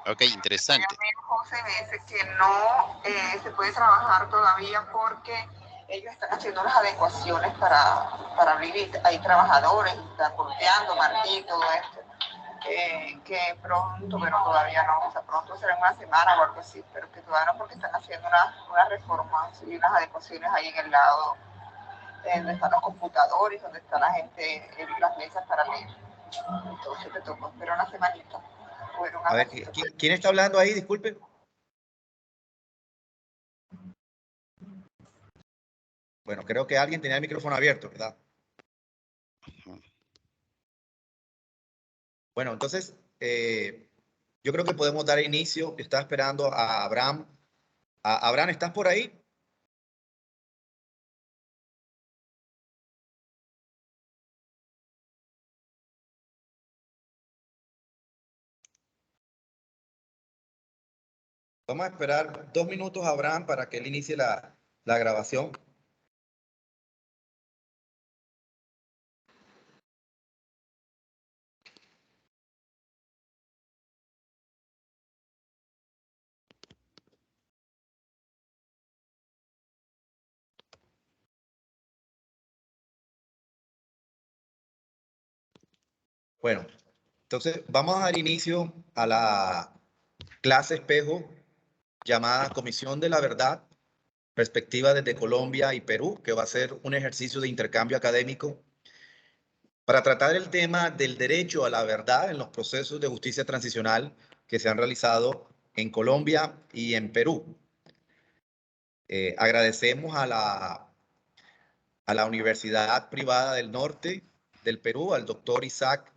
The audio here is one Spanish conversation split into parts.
Ok, interesante. José me dice que no se puede trabajar todavía porque ellos están haciendo las adecuaciones para vivir. Hay trabajadores, están golpeando, martillo y todo esto. Que pronto, pero todavía no, o sea, pronto será una semana o algo así, pero que todavía no, porque están haciendo unas reformas y unas adecuaciones ahí en el lado donde están los computadores, donde está la gente en las mesas para leer. Entonces te tocó esperar una semanita. Bueno, a ver, ¿quién está hablando ahí? Disculpe. Bueno, creo que alguien tenía el micrófono abierto, ¿verdad? Bueno, entonces, yo creo que podemos dar inicio. Estaba esperando a Abraham. Abraham, ¿estás por ahí? Vamos a esperar 2 minutos a Abraham para que él inicie la grabación. Bueno, entonces vamos a dar inicio a la clase espejo llamada Comisión de la Verdad, Perspectiva desde Colombia y Perú, que va a ser un ejercicio de intercambio académico para tratar el tema del derecho a la verdad en los procesos de justicia transicional que se han realizado en Colombia y en Perú. Agradecemos a la Universidad Privada del Norte del Perú, al doctor Isaac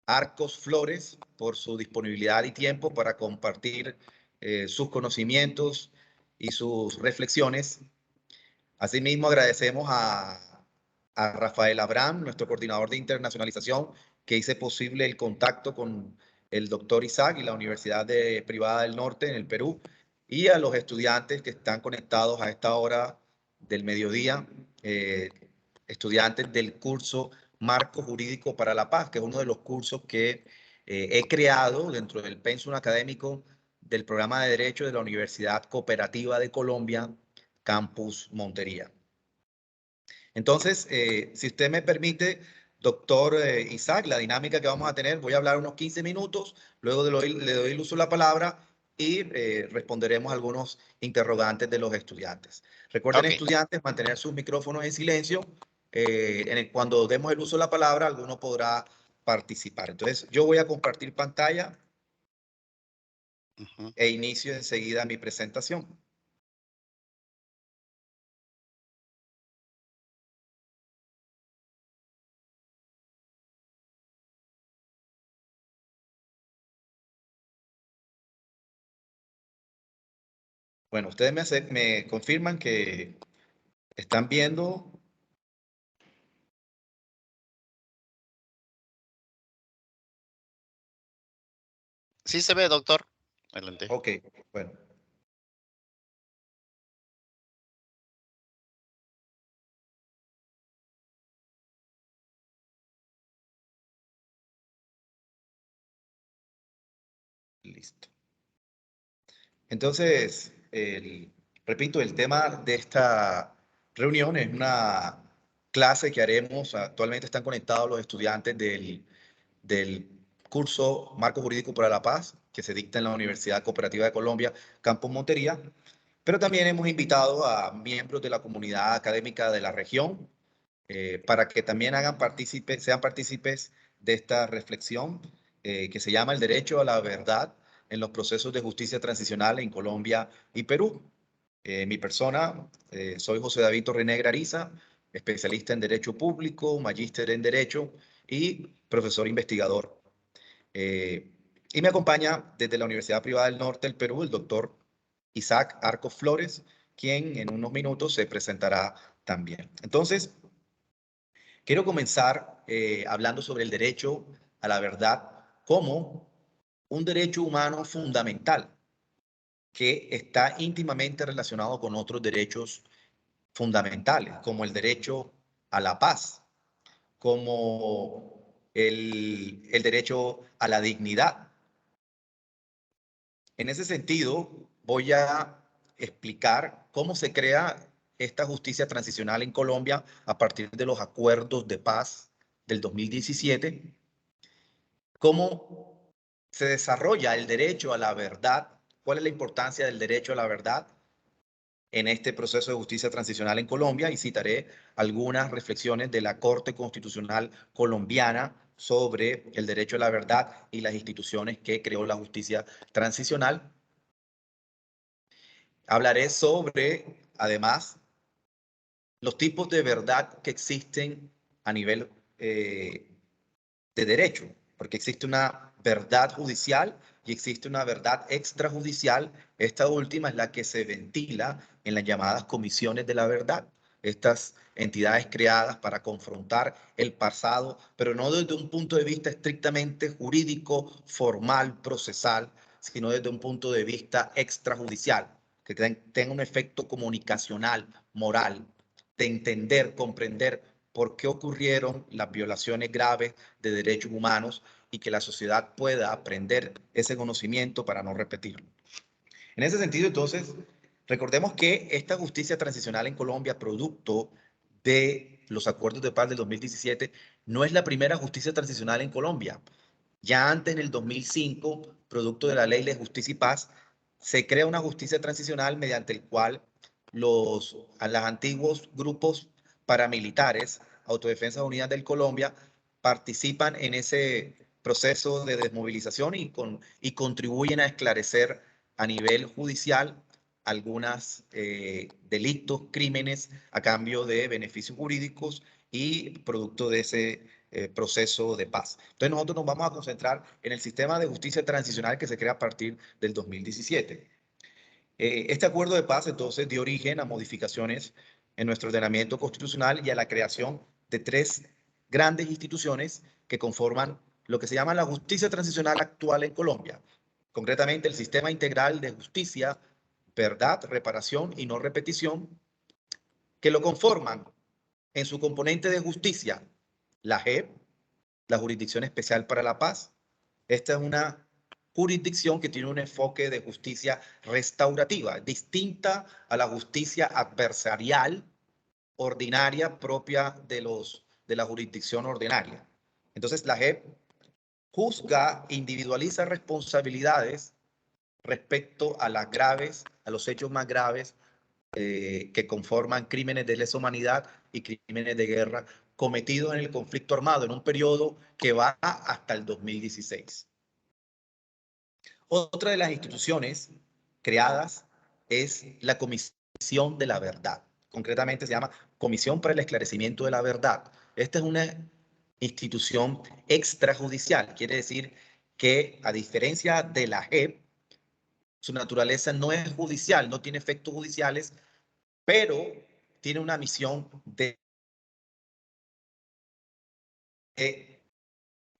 Arcos Flores, por su disponibilidad y tiempo para compartir sus conocimientos y sus reflexiones. Asimismo, agradecemos a Rafael Abraham, nuestro coordinador de internacionalización, que hizo posible el contacto con el doctor Isaac y la Universidad Privada del Norte en el Perú, y a los estudiantes que están conectados a esta hora del mediodía, estudiantes del curso Marco Jurídico para la Paz, que es uno de los cursos que he creado dentro del pensum académico del programa de Derecho de la Universidad Cooperativa de Colombia, Campus Montería. Entonces, si usted me permite, doctor Isaac, la dinámica que vamos a tener, voy a hablar unos 15 minutos, luego le doy el uso de la palabra y responderemos algunos interrogantes de los estudiantes. Recuerden, estudiantes, mantener sus micrófonos en silencio. Cuando demos el uso de la palabra, alguno podrá participar. Entonces, yo voy a compartir pantalla e inicio enseguida mi presentación. Bueno, ustedes me confirman que están viendo. Sí se ve, doctor. Adelante. Ok, bueno. Listo. Entonces, repito, el tema de esta reunión es una clase que haremos. Actualmente están conectados los estudiantes del curso Marco Jurídico para la Paz, que se dicta en la Universidad Cooperativa de Colombia, Campus Montería. Pero también hemos invitado a miembros de la comunidad académica de la región para que también sean partícipes de esta reflexión que se llama el derecho a la verdad en los procesos de justicia transicional en Colombia y Perú. Mi persona, soy José David Torrenegra Ariza, especialista en Derecho Público, magíster en Derecho y profesor investigador. Y me acompaña desde la Universidad Privada del Norte del Perú el doctor Isaac Arcos Flores, quien en unos minutos se presentará también. Entonces, quiero comenzar hablando sobre el derecho a la verdad como un derecho humano fundamental que está íntimamente relacionado con otros derechos fundamentales, como el derecho a la paz, como el derecho a la dignidad, En ese sentido, voy a explicar cómo se crea esta justicia transicional en Colombia a partir de los acuerdos de paz del 2017, cómo se desarrolla el derecho a la verdad, cuál es la importancia del derecho a la verdad en este proceso de justicia transicional en Colombia, y citaré algunas reflexiones de la Corte Constitucional colombiana sobre el derecho a la verdad y las instituciones que creó la justicia transicional. Hablaré sobre, además, los tipos de verdad que existen a nivel de derecho, porque existe una verdad judicial y existe una verdad extrajudicial. Esta última es la que se ventila en las llamadas comisiones de la verdad. Estas entidades creadas para confrontar el pasado, pero no desde un punto de vista estrictamente jurídico, formal, procesal, sino desde un punto de vista extrajudicial, que tenga un efecto comunicacional, moral, de entender, comprender por qué ocurrieron las violaciones graves de derechos humanos y que la sociedad pueda aprender ese conocimiento para no repetirlo. En ese sentido, entonces, recordemos que esta justicia transicional en Colombia, producto de los acuerdos de paz del 2017, no es la primera justicia transicional en Colombia. Ya antes, en el 2005, producto de la Ley de Justicia y Paz, se crea una justicia transicional mediante el cual los antiguos grupos paramilitares, Autodefensas Unidas del Colombia, participan en ese proceso de desmovilización y contribuyen a esclarecer a nivel judicial algunos delitos, crímenes a cambio de beneficios jurídicos y producto de ese proceso de paz. Entonces nosotros nos vamos a concentrar en el sistema de justicia transicional que se crea a partir del 2017. Este acuerdo de paz entonces dio origen a modificaciones en nuestro ordenamiento constitucional y a la creación de tres grandes instituciones que conforman lo que se llama la justicia transicional actual en Colombia. Concretamente, el Sistema Integral de Justicia, Verdad, Reparación y No Repetición, que lo conforman en su componente de justicia la JEP, la Jurisdicción Especial para la Paz. Esta es una jurisdicción que tiene un enfoque de justicia restaurativa, distinta a la justicia adversarial ordinaria propia de la jurisdicción ordinaria. Entonces, la JEP juzga, individualiza responsabilidades respecto a los hechos más graves que conforman crímenes de lesa humanidad y crímenes de guerra cometidos en el conflicto armado en un periodo que va hasta el 2016. Otra de las instituciones creadas es la Comisión de la Verdad. Concretamente se llama Comisión para el Esclarecimiento de la Verdad. Esta es una institución extrajudicial, quiere decir que, a diferencia de la JEP, su naturaleza no es judicial, no tiene efectos judiciales, pero tiene una misión de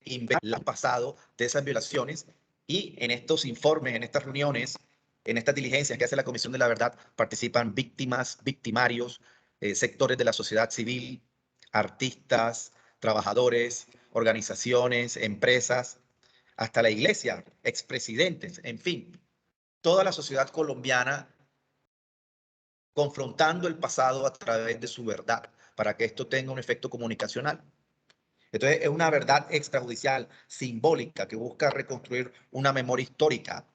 investigar el pasado de esas violaciones, y en estos informes, en estas reuniones, en estas diligencias que hace la Comisión de la Verdad, participan víctimas, victimarios, sectores de la sociedad civil, artistas, trabajadores, organizaciones, empresas, hasta la iglesia, expresidentes, en fin, toda la sociedad colombiana confrontando el pasado a través de su verdad, para que esto tenga un efecto comunicacional. Entonces, es una verdad extrajudicial, simbólica, que busca reconstruir una memoria histórica,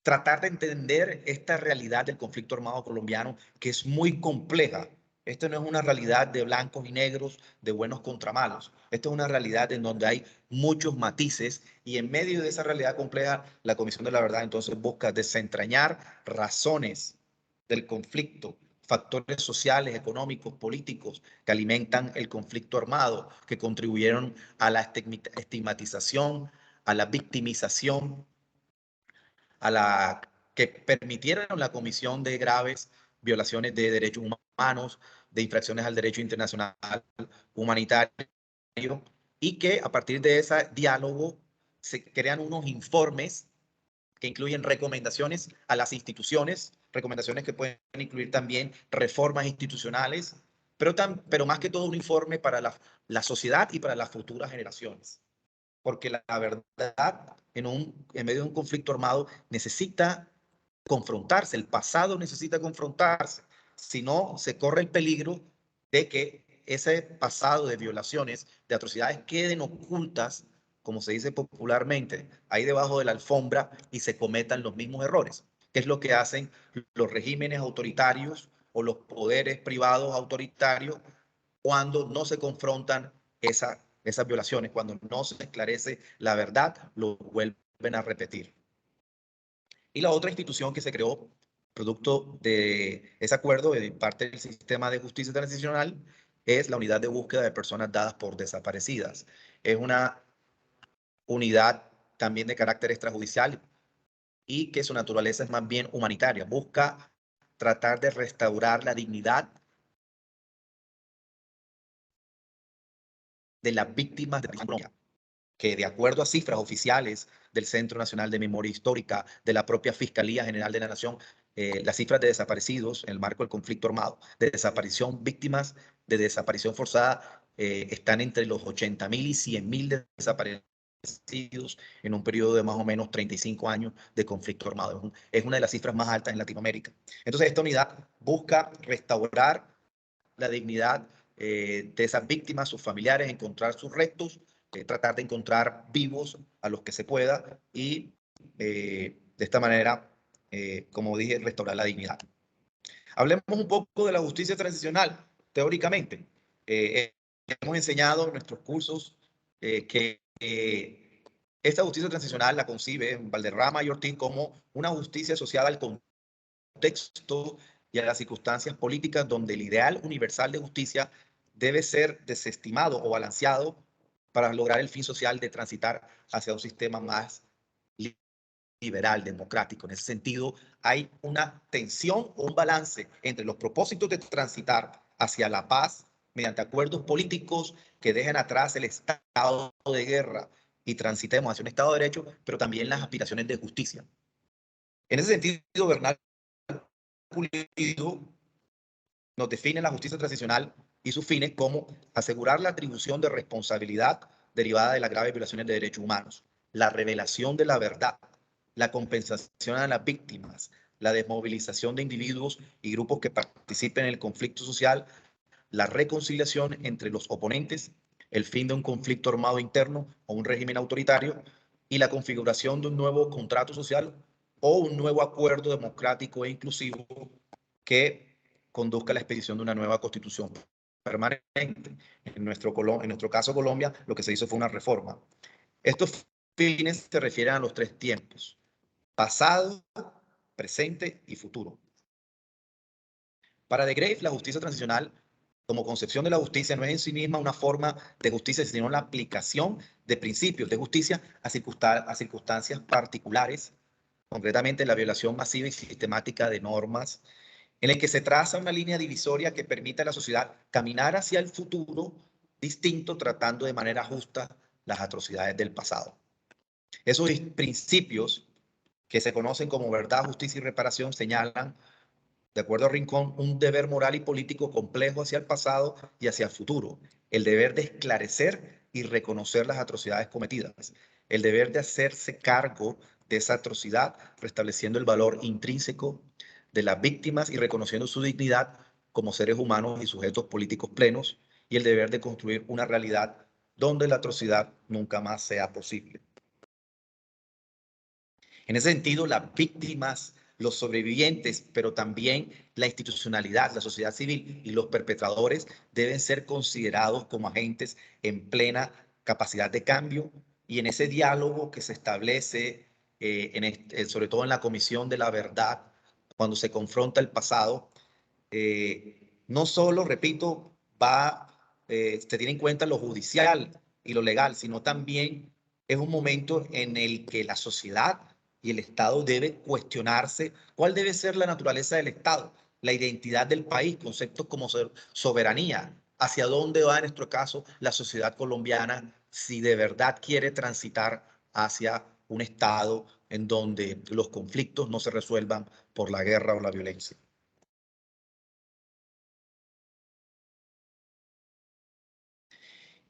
tratar de entender esta realidad del conflicto armado colombiano, que es muy compleja. Esto no es una realidad de blancos y negros, de buenos contra malos. Esto es una realidad en donde hay muchos matices, y en medio de esa realidad compleja, la Comisión de la Verdad entonces busca desentrañar razones del conflicto, factores sociales, económicos, políticos que alimentan el conflicto armado, que contribuyeron a la estigmatización, a la victimización, que permitieron la comisión de graves violaciones de derechos humanos, de infracciones al derecho internacional humanitario, y que a partir de ese diálogo se crean unos informes que incluyen recomendaciones a las instituciones, recomendaciones que pueden incluir también reformas institucionales, pero más que todo un informe para la sociedad y para las futuras generaciones. porque la verdad en medio de un conflicto armado necesita confrontarse, el pasado necesita confrontarse, si no se corre el peligro de que ese pasado de violaciones, de atrocidades queden ocultas, como se dice popularmente, ahí debajo de la alfombra y se cometan los mismos errores, que es lo que hacen los regímenes autoritarios o los poderes privados autoritarios cuando no se confrontan esas violaciones, cuando no se esclarece la verdad, lo vuelven a repetir. Y la otra institución que se creó producto de ese acuerdo de parte del sistema de justicia transicional es la unidad de búsqueda de personas dadas por desaparecidas. Es una unidad también de carácter extrajudicial y que su naturaleza es más bien humanitaria. Busca tratar de restaurar la dignidad de las víctimas de Colombia, que de acuerdo a cifras oficiales del Centro Nacional de Memoria Histórica, de la propia Fiscalía General de la Nación, las cifras de desaparecidos en el marco del conflicto armado, de desaparición, víctimas de desaparición forzada, están entre los 80.000 y 100.000 desaparecidos en un periodo de más o menos 35 años de conflicto armado. Es una de las cifras más altas en Latinoamérica. Entonces, esta unidad busca restaurar la dignidad de esas víctimas, sus familiares, encontrar sus restos, tratar de encontrar vivos a los que se pueda y de esta manera, como dije, restaurar la dignidad. Hablemos un poco de la justicia transicional, teóricamente. Hemos enseñado en nuestros cursos que esta justicia transicional la concibe Valderrama y Ortiz como una justicia asociada al contexto y a las circunstancias políticas donde el ideal universal de justicia debe ser desestimado o balanceado para lograr el fin social de transitar hacia un sistema más liberal, democrático. En ese sentido, hay una tensión o un balance entre los propósitos de transitar hacia la paz mediante acuerdos políticos que dejen atrás el estado de guerra y transitemos hacia un estado de derecho, pero también las aspiraciones de justicia. En ese sentido, Bernal Pulido nos define la justicia transicional y sus fines como asegurar la atribución de responsabilidad derivada de las graves violaciones de derechos humanos, la revelación de la verdad, la compensación a las víctimas, la desmovilización de individuos y grupos que participen en el conflicto social, la reconciliación entre los oponentes, el fin de un conflicto armado interno o un régimen autoritario y la configuración de un nuevo contrato social o un nuevo acuerdo democrático e inclusivo que conduzca a la expedición de una nueva constitución permanente. En nuestro caso, Colombia, lo que se hizo fue una reforma. Estos fines se refieren a los tres tiempos: pasado, presente y futuro. Para de Graeff, la justicia transicional, como concepción de la justicia, no es en sí misma una forma de justicia, sino la aplicación de principios de justicia a circunstancias particulares, concretamente la violación masiva y sistemática de normas, en el que se traza una línea divisoria que permite a la sociedad caminar hacia el futuro distinto, tratando de manera justa las atrocidades del pasado. Esos principios, que se conocen como verdad, justicia y reparación, señalan, de acuerdo a Rincón, un deber moral y político complejo hacia el pasado y hacia el futuro. El deber de esclarecer y reconocer las atrocidades cometidas. El deber de hacerse cargo de esa atrocidad, restableciendo el valor intrínseco de las víctimas y reconociendo su dignidad como seres humanos y sujetos políticos plenos. Y el deber de construir una realidad donde la atrocidad nunca más sea posible. En ese sentido, las víctimas, los sobrevivientes, pero también la institucionalidad, la sociedad civil y los perpetradores deben ser considerados como agentes en plena capacidad de cambio, y en ese diálogo que se establece, sobre todo en la Comisión de la Verdad, cuando se confronta el pasado, no solo, repito, se tiene en cuenta lo judicial y lo legal, sino también es un momento en el que la sociedad y el Estado debe cuestionarse cuál debe ser la naturaleza del Estado, la identidad del país, conceptos como soberanía, hacia dónde va en nuestro caso la sociedad colombiana si de verdad quiere transitar hacia un Estado en donde los conflictos no se resuelvan por la guerra o la violencia.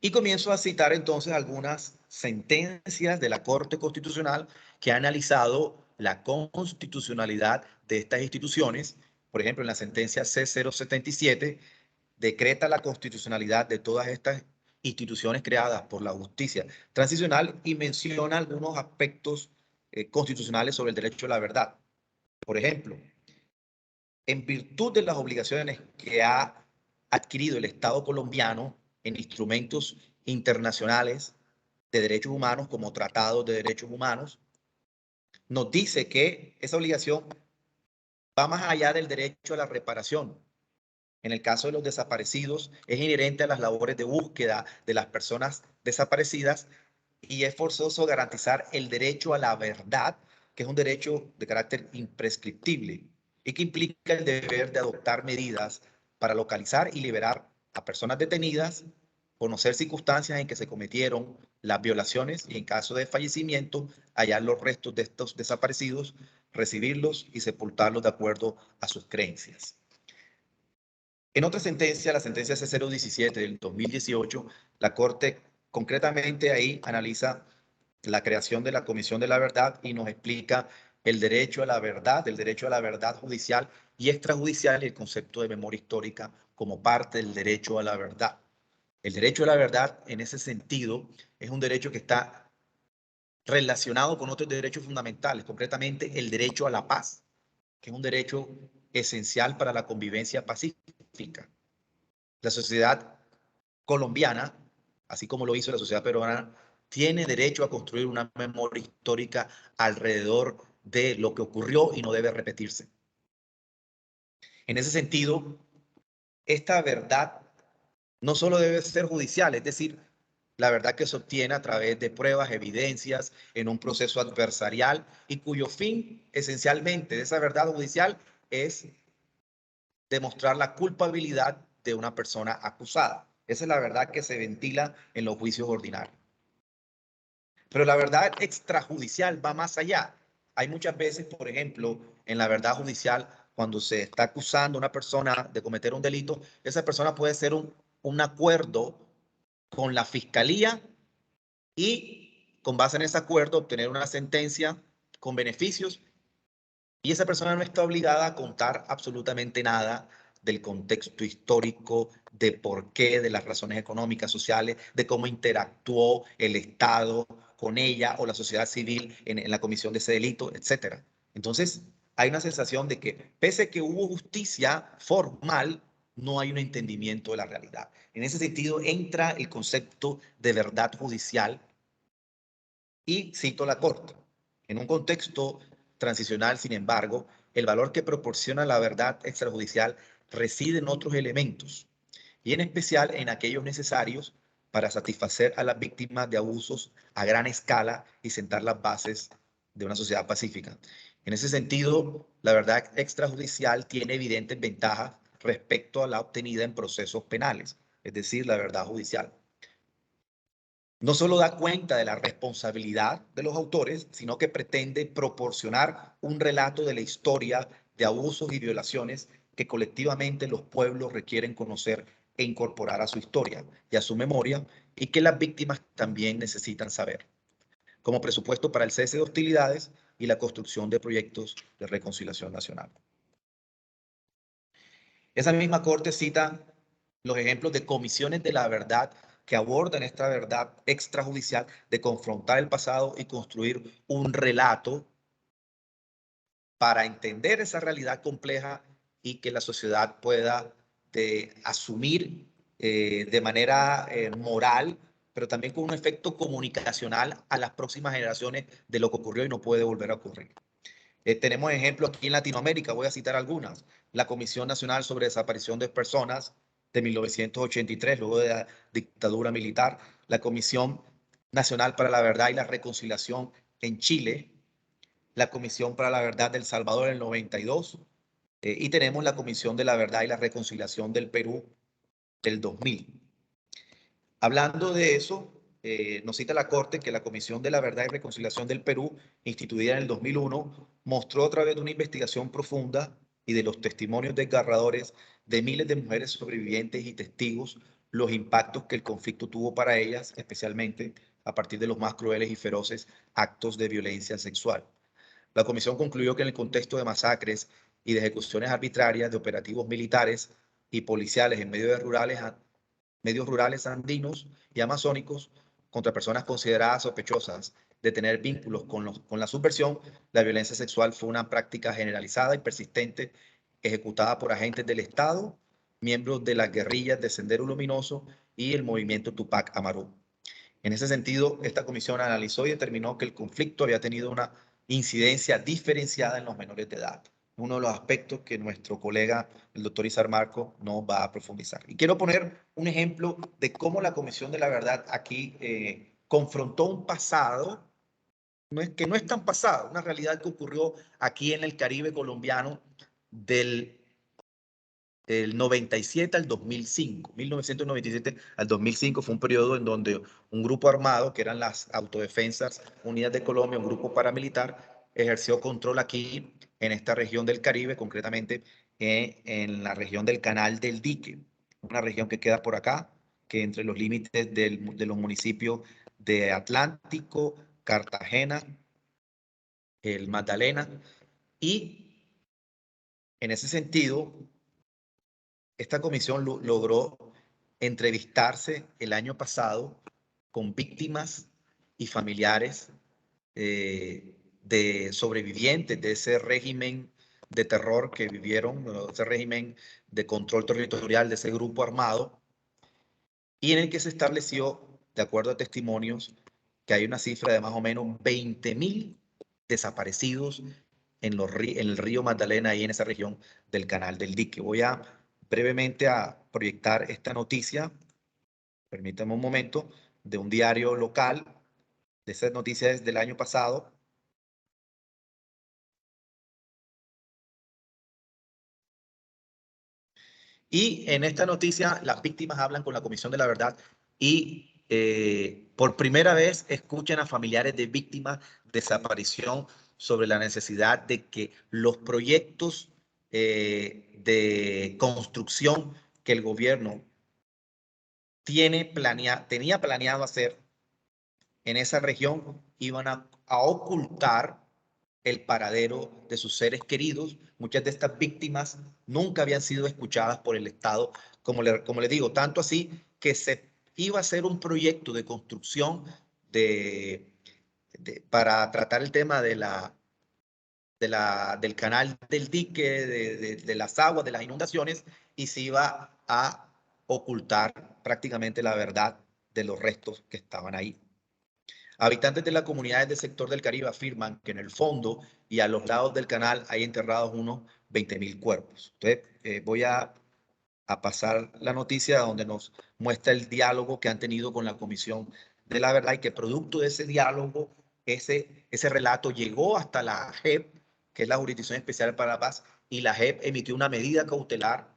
Y comienzo a citar entonces algunas sentencias de la Corte Constitucional que ha analizado la constitucionalidad de estas instituciones. Por ejemplo, en la sentencia C077 decreta la constitucionalidad de todas estas instituciones creadas por la justicia transicional y menciona algunos aspectos constitucionales sobre el derecho a la verdad. Por ejemplo, en virtud de las obligaciones que ha adquirido el Estado colombiano en instrumentos internacionales de derechos humanos como tratados de derechos humanos, nos dice que esa obligación va más allá del derecho a la reparación. En el caso de los desaparecidos, es inherente a las labores de búsqueda de las personas desaparecidas y es forzoso garantizar el derecho a la verdad, que es un derecho de carácter imprescriptible y que implica el deber de adoptar medidas para localizar y liberar a personas detenidas, conocer circunstancias en que se cometieron las violaciones y en caso de fallecimiento, hallar los restos de estos desaparecidos, recibirlos y sepultarlos de acuerdo a sus creencias. En otra sentencia, la sentencia C017 del 2018, la Corte concretamente ahí analiza la creación de la Comisión de la Verdad y nos explica el derecho a la verdad, el derecho a la verdad judicial y extrajudicial y el concepto de memoria histórica como parte del derecho a la verdad. El derecho a la verdad, en ese sentido, es un derecho que está relacionado con otros derechos fundamentales, concretamente el derecho a la paz, que es un derecho esencial para la convivencia pacífica. La sociedad colombiana, así como lo hizo la sociedad peruana, tiene derecho a construir una memoria histórica alrededor de lo que ocurrió y no debe repetirse. En ese sentido, esta verdad no solo debe ser judicial, es decir, la verdad que se obtiene a través de pruebas, evidencias, en un proceso adversarial y cuyo fin esencialmente de esa verdad judicial es demostrar la culpabilidad de una persona acusada. Esa es la verdad que se ventila en los juicios ordinarios. Pero la verdad extrajudicial va más allá. Hay muchas veces, por ejemplo, en la verdad judicial, cuando se está acusando a una persona de cometer un delito, esa persona puede ser un acuerdo con la fiscalía y con base en ese acuerdo obtener una sentencia con beneficios y esa persona no está obligada a contar absolutamente nada del contexto histórico, de por qué, de las razones económicas, sociales, de cómo interactuó el Estado con ella o la sociedad civil en la comisión de ese delito, etc. Entonces, hay una sensación de que pese a que hubo justicia formal, no hay un entendimiento de la realidad. En ese sentido, entra el concepto de verdad judicial y cito la Corte. En un contexto transicional, sin embargo, el valor que proporciona la verdad extrajudicial reside en otros elementos, y en especial en aquellos necesarios para satisfacer a las víctimas de abusos a gran escala y sentar las bases de una sociedad pacífica. En ese sentido, la verdad extrajudicial tiene evidentes ventajas respecto a la obtenida en procesos penales, es decir, la verdad judicial. No solo da cuenta de la responsabilidad de los autores, sino que pretende proporcionar un relato de la historia de abusos y violaciones que colectivamente los pueblos requieren conocer e incorporar a su historia y a su memoria y que las víctimas también necesitan saber, como presupuesto para el cese de hostilidades y la construcción de proyectos de reconciliación nacional. Esa misma Corte cita los ejemplos de comisiones de la verdad que abordan esta verdad extrajudicial de confrontar el pasado y construir un relato para entender esa realidad compleja y que la sociedad pueda asumir de manera moral, pero también con un efecto comunicacional a las próximas generaciones de lo que ocurrió y no puede volver a ocurrir. Tenemos ejemplos aquí en Latinoamérica, voy a citar algunas. La Comisión Nacional sobre Desaparición de Personas de 1983, luego de la dictadura militar. La Comisión Nacional para la Verdad y la Reconciliación en Chile. La Comisión para la Verdad del Salvador en el 92. Y tenemos la Comisión de la Verdad y la Reconciliación del Perú del 2000. Hablando de eso, nos cita la Corte que la Comisión de la Verdad y Reconciliación del Perú, instituida en el 2001, mostró a través de una investigación profunda y de los testimonios desgarradores de miles de mujeres sobrevivientes y testigos los impactos que el conflicto tuvo para ellas, especialmente a partir de los más crueles y feroces actos de violencia sexual. La comisión concluyó que en el contexto de masacres y de ejecuciones arbitrarias de operativos militares y policiales en medios rurales andinos y amazónicos contra personas consideradas sospechosas de tener vínculos con la subversión, la violencia sexual fue una práctica generalizada y persistente ejecutada por agentes del Estado, miembros de las guerrillas de Sendero Luminoso y el movimiento Tupac Amaru. En ese sentido, esta comisión analizó y determinó que el conflicto había tenido una incidencia diferenciada en los menores de edad. Uno de los aspectos que nuestro colega, el doctor Izar Marco, nos va a profundizar. Y quiero poner un ejemplo de cómo la Comisión de la Verdad aquí confrontó un pasado, que no es tan pasado, una realidad que ocurrió aquí en el Caribe colombiano del 97 al 2005. 1997 al 2005 fue un periodo en donde un grupo armado, que eran las Autodefensas Unidas de Colombia, un grupo paramilitar, ejerció control aquí en esta región del Caribe, concretamente en la región del Canal del Dique, una región que queda por acá, que entre los límites de los municipios de Atlántico, Cartagena, el Magdalena, y en ese sentido, esta comisión logró entrevistarse el año pasado con víctimas y familiares de sobrevivientes de ese régimen de terror que vivieron, ese régimen de control territorial de ese grupo armado, y en el que se estableció, de acuerdo a testimonios, que hay una cifra de más o menos 20.000 desaparecidos en el río Magdalena y en esa región del Canal del Dique. Voy a brevemente a proyectar esta noticia, permítame un momento, de un diario local, de esas noticias del año pasado. Y en esta noticia las víctimas hablan con la Comisión de la Verdad y por primera vez escuchan a familiares de víctimas de desaparición sobre la necesidad de que los proyectos de construcción que el gobierno tenía planeado hacer en esa región iban a ocultar el paradero de sus seres queridos. Muchas de estas víctimas nunca habían sido escuchadas por el Estado, como le digo, tanto así que se iba a hacer un proyecto de construcción para tratar el tema del canal del dique, de las aguas, de las inundaciones, y se iba a ocultar prácticamente la verdad de los restos que estaban ahí. Habitantes de las comunidades del sector del Caribe afirman que en el fondo y a los lados del canal hay enterrados unos 20.000 cuerpos. Entonces, voy a pasar la noticia donde nos muestra el diálogo que han tenido con la Comisión de la Verdad y que producto de ese diálogo, ese relato llegó hasta la JEP, que es la Jurisdicción Especial para la Paz, y la JEP emitió una medida cautelar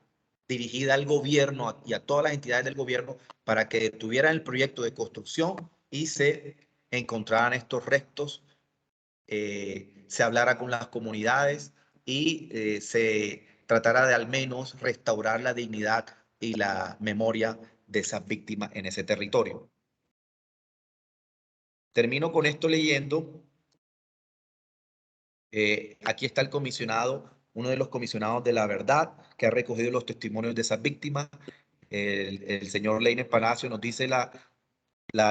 dirigida al gobierno y a todas las entidades del gobierno para que detuvieran el proyecto de construcción y se encontraran estos restos, se hablara con las comunidades y se tratara de al menos restaurar la dignidad y la memoria de esas víctimas en ese territorio. Termino con esto leyendo. Aquí está el comisionado, uno de los comisionados de la verdad, que ha recogido los testimonios de esas víctimas. El señor Leiner Palacio nos dice la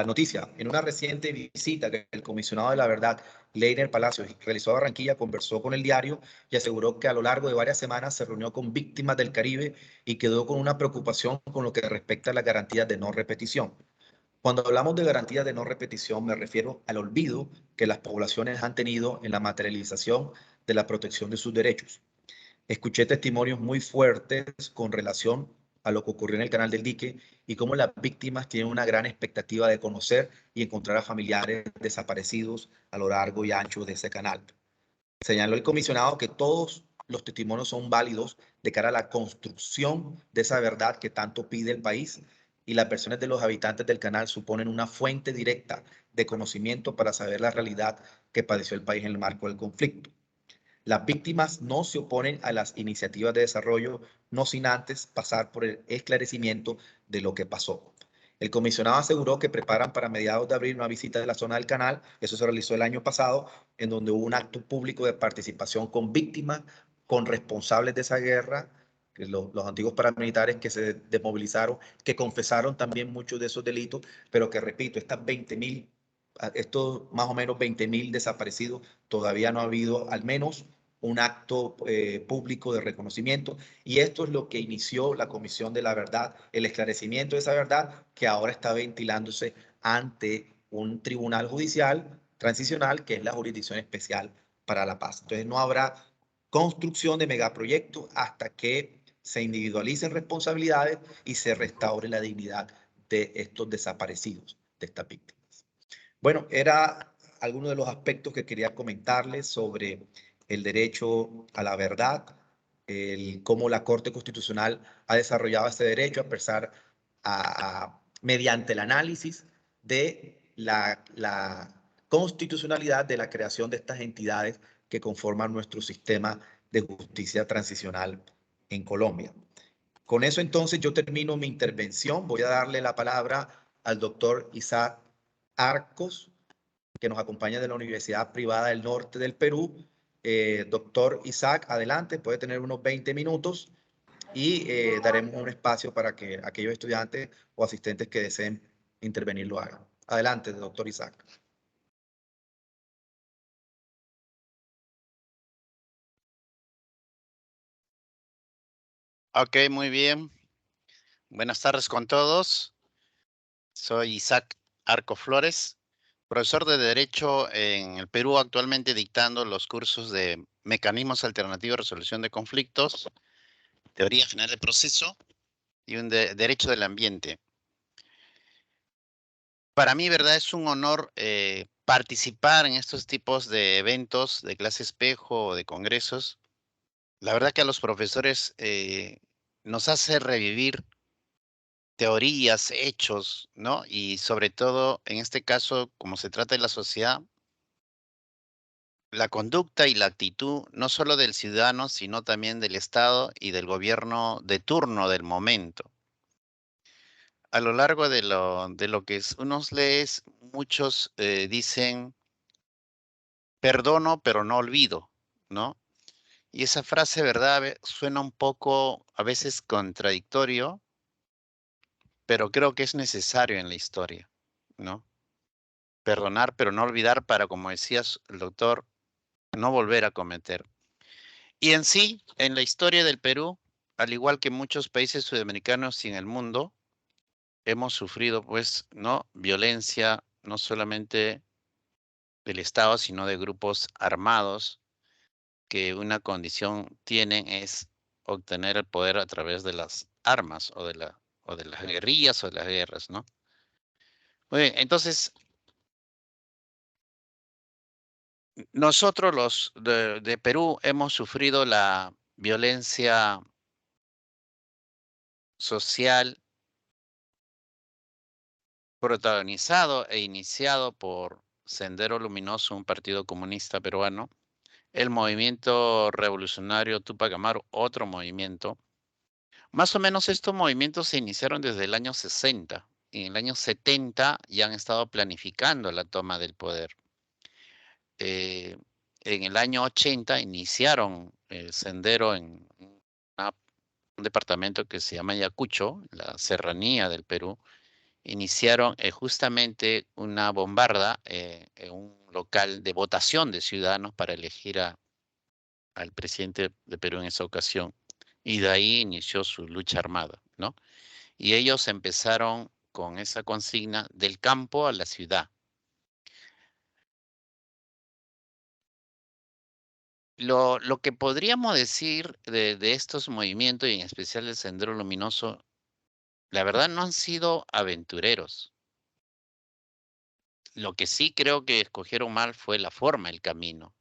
noticia. En una reciente visita que el comisionado de la verdad, Leiner Palacios, realizó a Barranquilla, conversó con el diario y aseguró que a lo largo de varias semanas se reunió con víctimas del Caribe y quedó con una preocupación con lo que respecta a las garantías de no repetición. Cuando hablamos de garantías de no repetición, me refiero al olvido que las poblaciones han tenido en la materialización de la protección de sus derechos. Escuché testimonios muy fuertes con relación a lo que ocurrió en el Canal del Dique y cómo las víctimas tienen una gran expectativa de conocer y encontrar a familiares desaparecidos a lo largo y ancho de ese canal. Señaló el comisionado que todos los testimonios son válidos de cara a la construcción de esa verdad que tanto pide el país, y las versiones de los habitantes del canal suponen una fuente directa de conocimiento para saber la realidad que padeció el país en el marco del conflicto. Las víctimas no se oponen a las iniciativas de desarrollo, no sin antes pasar por el esclarecimiento de lo que pasó. El comisionado aseguró que preparan para mediados de abril una visita de la zona del canal, eso se realizó el año pasado, en donde hubo un acto público de participación con víctimas, con responsables de esa guerra, que los antiguos paramilitares que se desmovilizaron, que confesaron también muchos de esos delitos, pero que, repito, estos más o menos 20.000 desaparecidos, todavía no ha habido al menos un acto público de reconocimiento, y esto es lo que inició la Comisión de la Verdad, el esclarecimiento de esa verdad que ahora está ventilándose ante un tribunal judicial transicional, que es la Jurisdicción Especial para la Paz. Entonces no habrá construcción de megaproyectos hasta que se individualicen responsabilidades y se restaure la dignidad de estos desaparecidos, de estas víctimas. Bueno, era alguno de los aspectos que quería comentarles sobre el derecho a la verdad, cómo la Corte Constitucional ha desarrollado este derecho mediante el análisis de la constitucionalidad de la creación de estas entidades que conforman nuestro sistema de justicia transicional en Colombia. Con eso entonces yo termino mi intervención. Voy a darle la palabra al doctor Isaac Arcos, que nos acompaña de la Universidad Privada del Norte del Perú. Doctor Isaac, adelante, puede tener unos 20 minutos y daremos un espacio para que aquellos estudiantes o asistentes que deseen intervenir lo hagan. Adelante, doctor Isaac. Ok, muy bien. Buenas tardes con todos. Soy Isaac Arco Flores, profesor de Derecho en el Perú, actualmente dictando los cursos de Mecanismos Alternativos de Resolución de Conflictos, Teoría General del Proceso y Derecho del Ambiente. Para mí, verdad, es un honor participar en estos tipos de eventos de clase espejo o de congresos. La verdad que a los profesores nos hace revivir teorías, hechos, ¿no? Y sobre todo, en este caso, como se trata de la sociedad, la conducta y la actitud, no solo del ciudadano, sino también del Estado y del gobierno de turno del momento. A lo largo de lo que unos lees, muchos dicen, perdono, pero no olvido, ¿no? Y esa frase, ¿verdad? Suena un poco a veces contradictorio, pero creo que es necesario en la historia, ¿no? Perdonar, pero no olvidar para, como decías el doctor, no volver a cometer. Y en sí, en la historia del Perú, al igual que muchos países sudamericanos y en el mundo, hemos sufrido, pues, ¿no? Violencia, no solamente del Estado, sino de grupos armados, que una condición tienen es obtener el poder a través de las armas o de las guerrillas o de las guerras, ¿no? Muy bien, entonces, nosotros los de Perú hemos sufrido la violencia social protagonizado e iniciado por Sendero Luminoso, un partido comunista peruano, el movimiento revolucionario Tupac Amaru, otro movimiento. Más o menos estos movimientos se iniciaron desde el año 60. En el año 70 ya han estado planificando la toma del poder. En el año 80 iniciaron el sendero en un departamento que se llama Ayacucho, la serranía del Perú. Iniciaron justamente una bombarda en un local de votación de ciudadanos para elegir al presidente de Perú en esa ocasión. Y de ahí inició su lucha armada, ¿no? Y ellos empezaron con esa consigna del campo a la ciudad. Lo que podríamos decir de estos movimientos, y en especial el Sendero Luminoso, la verdad no han sido aventureros. Lo que sí creo que escogieron mal fue la forma, el camino.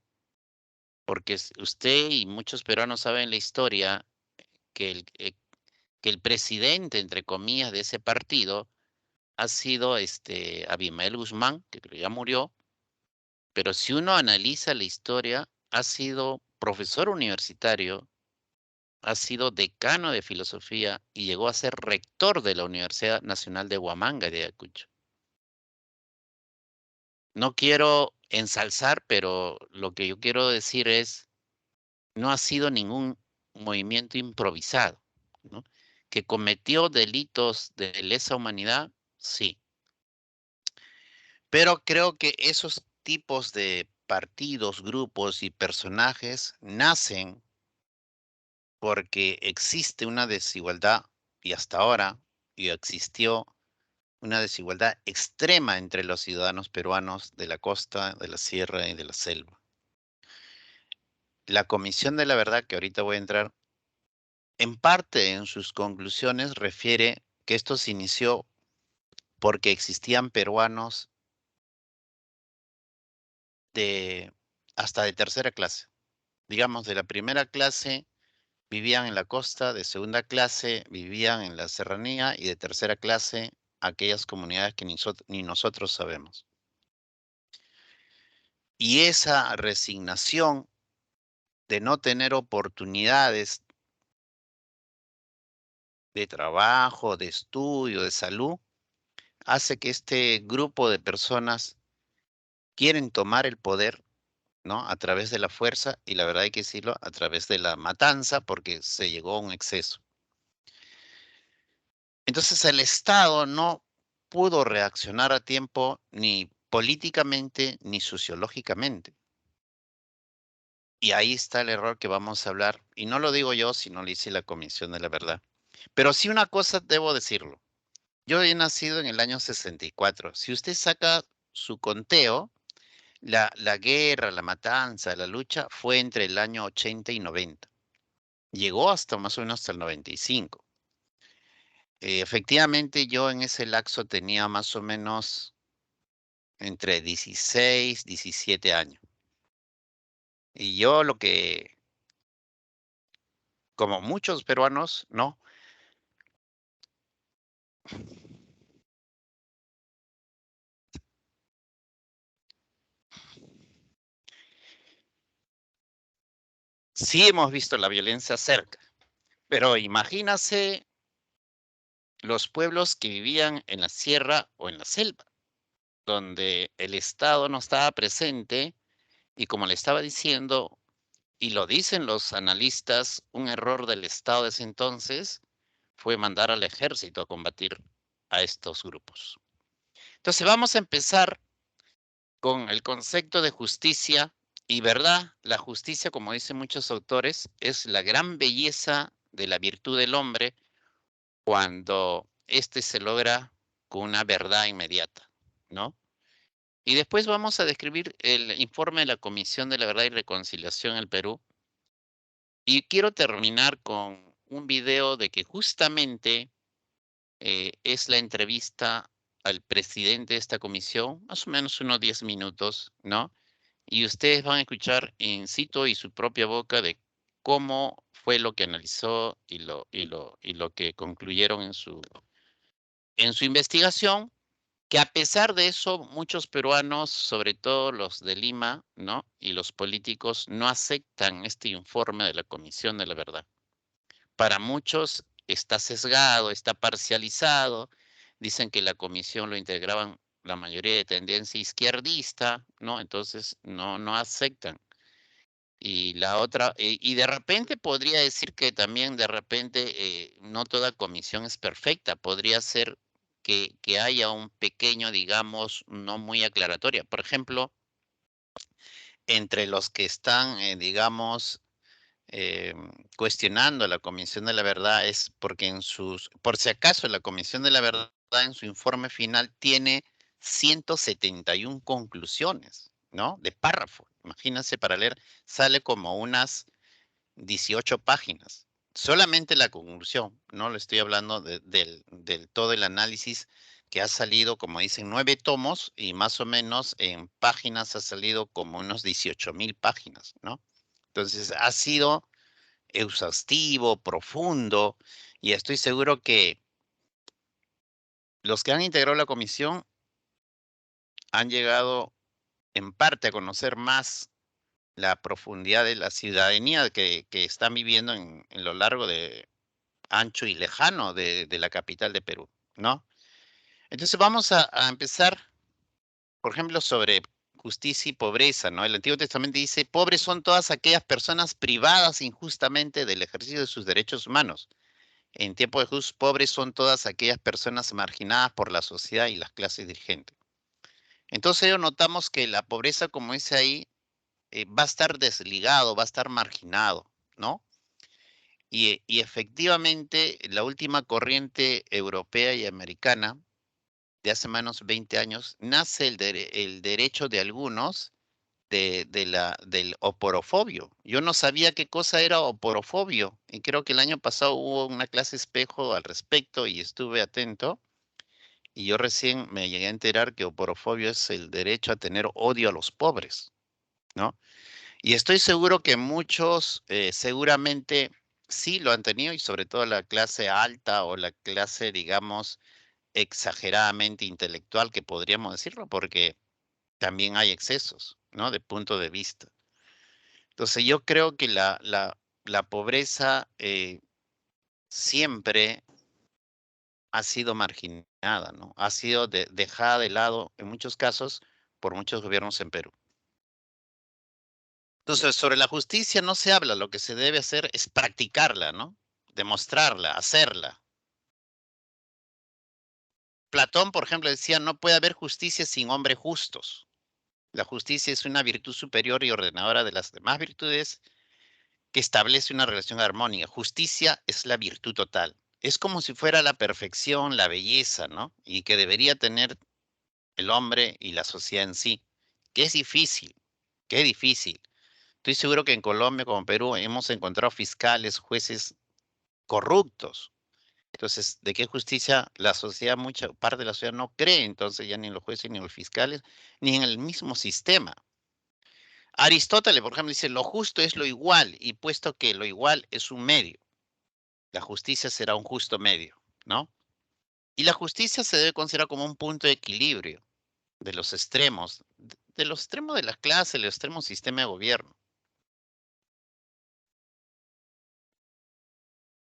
Porque usted y muchos peruanos saben la historia que el presidente, entre comillas, de ese partido ha sido Abimael Guzmán, que creo ya murió, pero si uno analiza la historia, ha sido profesor universitario, ha sido decano de filosofía y llegó a ser rector de la Universidad Nacional de Huamanga de Ayacucho. No quiero ensalzar, pero lo que yo quiero decir es, no ha sido ningún movimiento improvisado, ¿no? Que cometió delitos de lesa humanidad, sí. Pero creo que esos tipos de partidos, grupos y personajes nacen porque existe una desigualdad y hasta ahora y existió una desigualdad extrema entre los ciudadanos peruanos de la costa, de la sierra y de la selva. La Comisión de la Verdad, que ahorita voy a entrar, en parte en sus conclusiones refiere que esto se inició porque existían peruanos de hasta de tercera clase. Digamos, de la primera clase vivían en la costa, de segunda clase vivían en la serranía y de tercera clase aquellas comunidades que ni nosotros sabemos. Y esa resignación de no tener oportunidades de trabajo, de estudio, de salud, hace que este grupo de personas quieren tomar el poder, ¿no? A través de la fuerza y la verdad hay que decirlo, a través de la matanza, porque se llegó a un exceso. Entonces el Estado no pudo reaccionar a tiempo ni políticamente ni sociológicamente. Y ahí está el error que vamos a hablar. Y no lo digo yo, sino lo dice la Comisión de la Verdad. Pero sí una cosa debo decirlo. Yo he nacido en el año 64. Si usted saca su conteo, la guerra, la matanza, la lucha fue entre el año 80 y 90. Llegó hasta más o menos hasta el 95. Efectivamente, yo en ese lapso tenía más o menos entre 16, 17 años. Y yo lo que, como muchos peruanos, ¿no? Sí hemos visto la violencia cerca, pero imagínase los pueblos que vivían en la sierra o en la selva, donde el Estado no estaba presente y como le estaba diciendo, y lo dicen los analistas, un error del Estado de ese entonces fue mandar al ejército a combatir a estos grupos. Entonces vamos a empezar con el concepto de justicia y verdad. La justicia, como dicen muchos autores, es la gran belleza de la virtud del hombre cuando éste se logra con una verdad inmediata, ¿no? Y después vamos a describir el informe de la Comisión de la Verdad y Reconciliación en el Perú. Y quiero terminar con un video de que justamente es la entrevista al presidente de esta comisión, más o menos unos 10 minutos, ¿no? Y ustedes van a escuchar in situ y su propia boca de cómo fue lo que analizó y lo que concluyeron en su investigación, que a pesar de eso, muchos peruanos, sobre todo los de Lima, ¿no? Y los políticos no aceptan este informe de la Comisión de la Verdad. Para muchos está sesgado, está parcializado. Dicen que la comisión lo integraban la mayoría de tendencia izquierdista, ¿no? Entonces no aceptan. Y la otra, y de repente podría decir que también de repente no toda comisión es perfecta, podría ser que haya un pequeño, digamos, no muy aclaratoria. Por ejemplo, entre los que están, digamos, cuestionando la Comisión de la Verdad es porque por si acaso la Comisión de la Verdad en su informe final tiene 171 conclusiones, ¿no? De párrafo. Imagínense para leer, sale como unas 18 páginas. Solamente la conclusión, no le estoy hablando del todo el análisis que ha salido, como dicen, 9 tomos y más o menos en páginas ha salido como unos 18,000 páginas, ¿no? Entonces ha sido exhaustivo, profundo, y estoy seguro que los que han integrado la comisión han llegado en parte a conocer más la profundidad de la ciudadanía que están viviendo en lo largo de ancho y lejano de la capital de Perú, ¿no? Entonces vamos a empezar, por ejemplo, sobre justicia y pobreza, ¿no? El Antiguo Testamento dice, pobres son todas aquellas personas privadas injustamente del ejercicio de sus derechos humanos. En tiempo de Jesús, pobres son todas aquellas personas marginadas por la sociedad y las clases dirigentes. Entonces notamos que la pobreza, como dice ahí, va a estar desligado, va a estar marginado, ¿no? Y efectivamente, la última corriente europea y americana de hace menos 20 años, nace el derecho de algunos del oporofobio. Yo no sabía qué cosa era oporofobio y creo que el año pasado hubo una clase espejo al respecto y estuve atento y yo recién me llegué a enterar que oporofobio es el derecho a tener odio a los pobres, ¿no? Y estoy seguro que muchos seguramente sí lo han tenido y sobre todo la clase alta o la clase, digamos, exageradamente intelectual, que podríamos decirlo, porque también hay excesos, ¿no? De punto de vista. Entonces yo creo que la pobreza siempre ha sido marginada, ¿no? Ha sido dejada de lado en muchos casos por muchos gobiernos en Perú. Entonces, sobre la justicia no se habla, lo que se debe hacer es practicarla, ¿no? Demostrarla, hacerla. Platón, por ejemplo, decía, no puede haber justicia sin hombres justos. La justicia es una virtud superior y ordenadora de las demás virtudes que establece una relación armónica. Justicia es la virtud total. Es como si fuera la perfección, la belleza, ¿no? Y que debería tener el hombre y la sociedad en sí. Que es difícil, que es difícil. Estoy seguro que en Colombia, como en Perú, hemos encontrado fiscales, jueces corruptos. Entonces, ¿de qué justicia la sociedad, mucha parte de la sociedad no cree entonces ya ni en los jueces, ni en los fiscales, ni en el mismo sistema? Aristóteles, por ejemplo, dice, lo justo es lo igual, y puesto que lo igual es un medio, la justicia será un justo medio, ¿no? Y la justicia se debe considerar como un punto de equilibrio de los extremos, de los extremos de la clase, el extremo sistema de gobierno.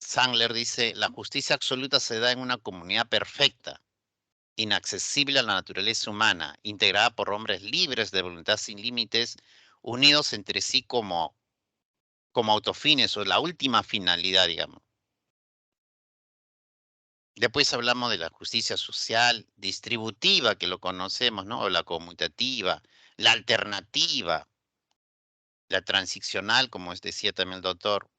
Sandler dice, la justicia absoluta se da en una comunidad perfecta, inaccesible a la naturaleza humana, integrada por hombres libres de voluntad sin límites, unidos entre sí como autofines o la última finalidad, digamos. Después hablamos de la justicia social distributiva, que lo conocemos, ¿no? O la conmutativa, la alternativa, la transicional, como decía también el doctor.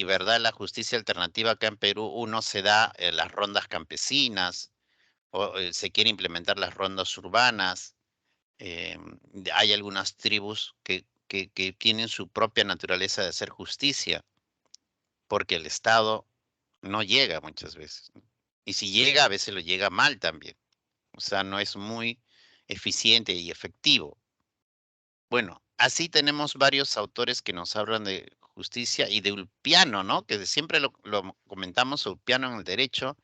¿Verdad? La justicia alternativa acá en Perú, uno se da las rondas campesinas, o se quiere implementar las rondas urbanas. Hay algunas tribus que tienen su propia naturaleza de hacer justicia, porque el Estado no llega muchas veces, ¿no? Y si llega, a veces lo llega mal también. O sea, no es muy eficiente y efectivo. Bueno, así tenemos varios autores que nos hablan de justicia y de Ulpiano, ¿no? Que siempre lo comentamos, Ulpiano en el derecho,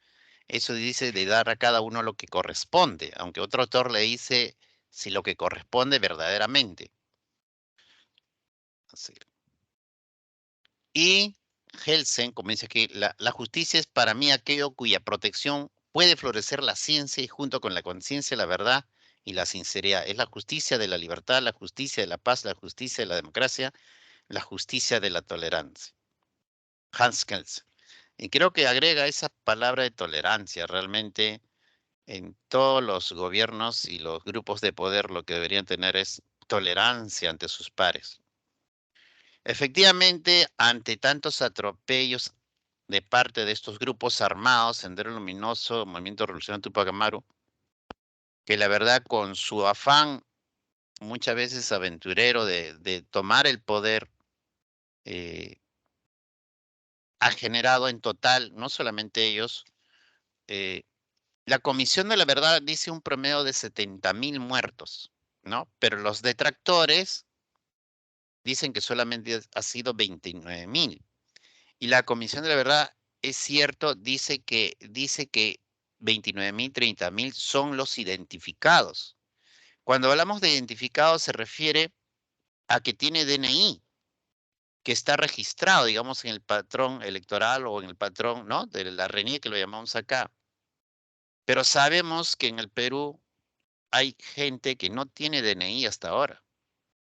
eso dice de dar a cada uno lo que corresponde, aunque otro autor le dice si lo que corresponde verdaderamente. Así. Y Helsen, como dice aquí, la justicia es para mí aquello cuya protección puede florecer la ciencia y junto con la conciencia, la verdad y la sinceridad. Es la justicia de la libertad, la justicia de la paz, la justicia de la democracia, la justicia de la tolerancia. Hans Kelsen. Y creo que agrega esa palabra de tolerancia. Realmente en todos los gobiernos y los grupos de poder lo que deberían tener es tolerancia ante sus pares. Efectivamente, ante tantos atropellos de parte de estos grupos armados, Sendero Luminoso, Movimiento Revolucionario Tupac Amaru, que la verdad con su afán muchas veces aventurero de tomar el poder, eh, ha generado en total, no solamente ellos, eh, la Comisión de la Verdad dice un promedio de 70.000 muertos, ¿no? Pero los detractores dicen que solamente ha sido 29.000. Y la Comisión de la Verdad, es cierto, dice que 29.000, 30.000 son los identificados. Cuando hablamos de identificados se refiere a que tiene DNI, que está registrado, digamos, en el patrón electoral o en el patrón, ¿no?, de la RENIE, que lo llamamos acá. Pero sabemos que en el Perú hay gente que no tiene DNI hasta ahora,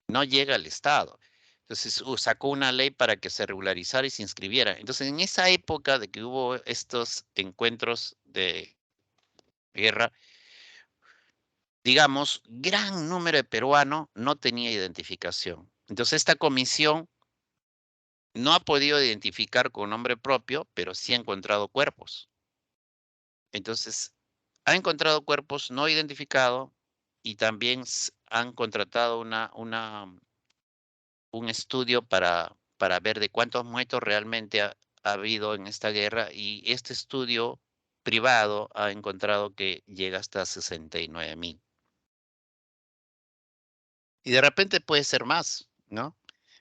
no llega al Estado. Entonces sacó una ley para que se regularizara y se inscribiera. Entonces, en esa época de que hubo estos encuentros de guerra, digamos, gran número de peruanos no tenía identificación. Entonces, esta comisión no ha podido identificar con nombre propio, pero sí ha encontrado cuerpos. Entonces, ha encontrado cuerpos no identificados y también han contratado un estudio para ver de cuántos muertos realmente ha habido en esta guerra, y este estudio privado ha encontrado que llega hasta 69,000. Y de repente puede ser más, ¿no?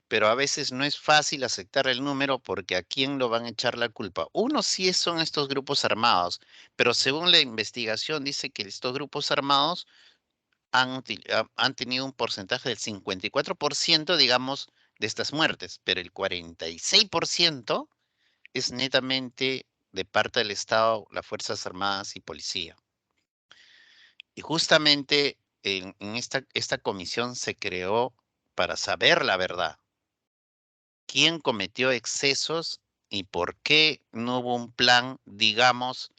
Pero a veces no es fácil aceptar el número porque ¿a quién lo van a echar la culpa? Uno sí son estos grupos armados, pero según la investigación dice que estos grupos armados han tenido un porcentaje del 54%, digamos, de estas muertes, pero el 46% es netamente de parte del Estado, las Fuerzas Armadas y Policía. Y justamente en esta comisión se creó para saber la verdad. ¿Quién cometió excesos y por qué no hubo un plan, digamos,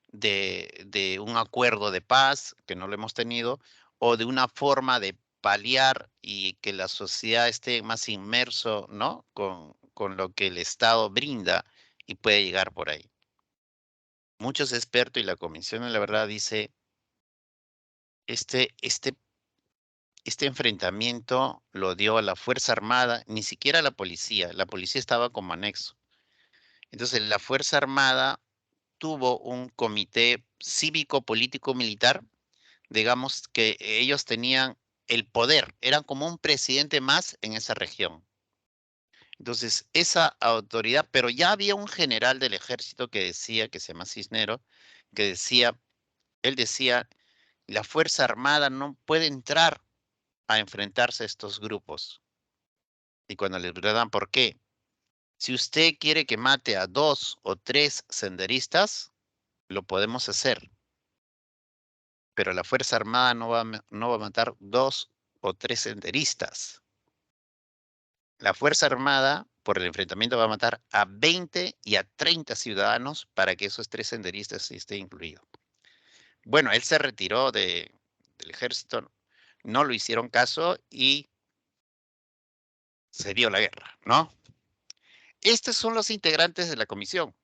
de un acuerdo de paz, que no lo hemos tenido, o de una forma de paliar y que la sociedad esté más inmerso, ¿no?, con lo que el Estado brinda y puede llegar por ahí? Muchos expertos y la Comisión de la Verdad dice, este, este, este enfrentamiento lo dio a la Fuerza Armada, ni siquiera a la policía estaba como anexo. Entonces, la Fuerza Armada tuvo un comité cívico, político, militar, digamos que ellos tenían el poder, eran como un presidente más en esa región. Entonces, esa autoridad, pero ya había un general del ejército que decía, que se llama Cisneros, que decía, él decía, la Fuerza Armada no puede entrar a enfrentarse a estos grupos. Y cuando les preguntan por qué, si usted quiere que mate a 2 o 3 senderistas, lo podemos hacer, pero la Fuerza Armada no va a matar 2 o 3 senderistas. La Fuerza Armada, por el enfrentamiento, va a matar a 20 y a 30 ciudadanos para que esos 3 senderistas estén incluidos. Bueno, él se retiró del ejército, no lo hicieron caso y se dio la guerra, ¿no? Estos son los integrantes de la comisión,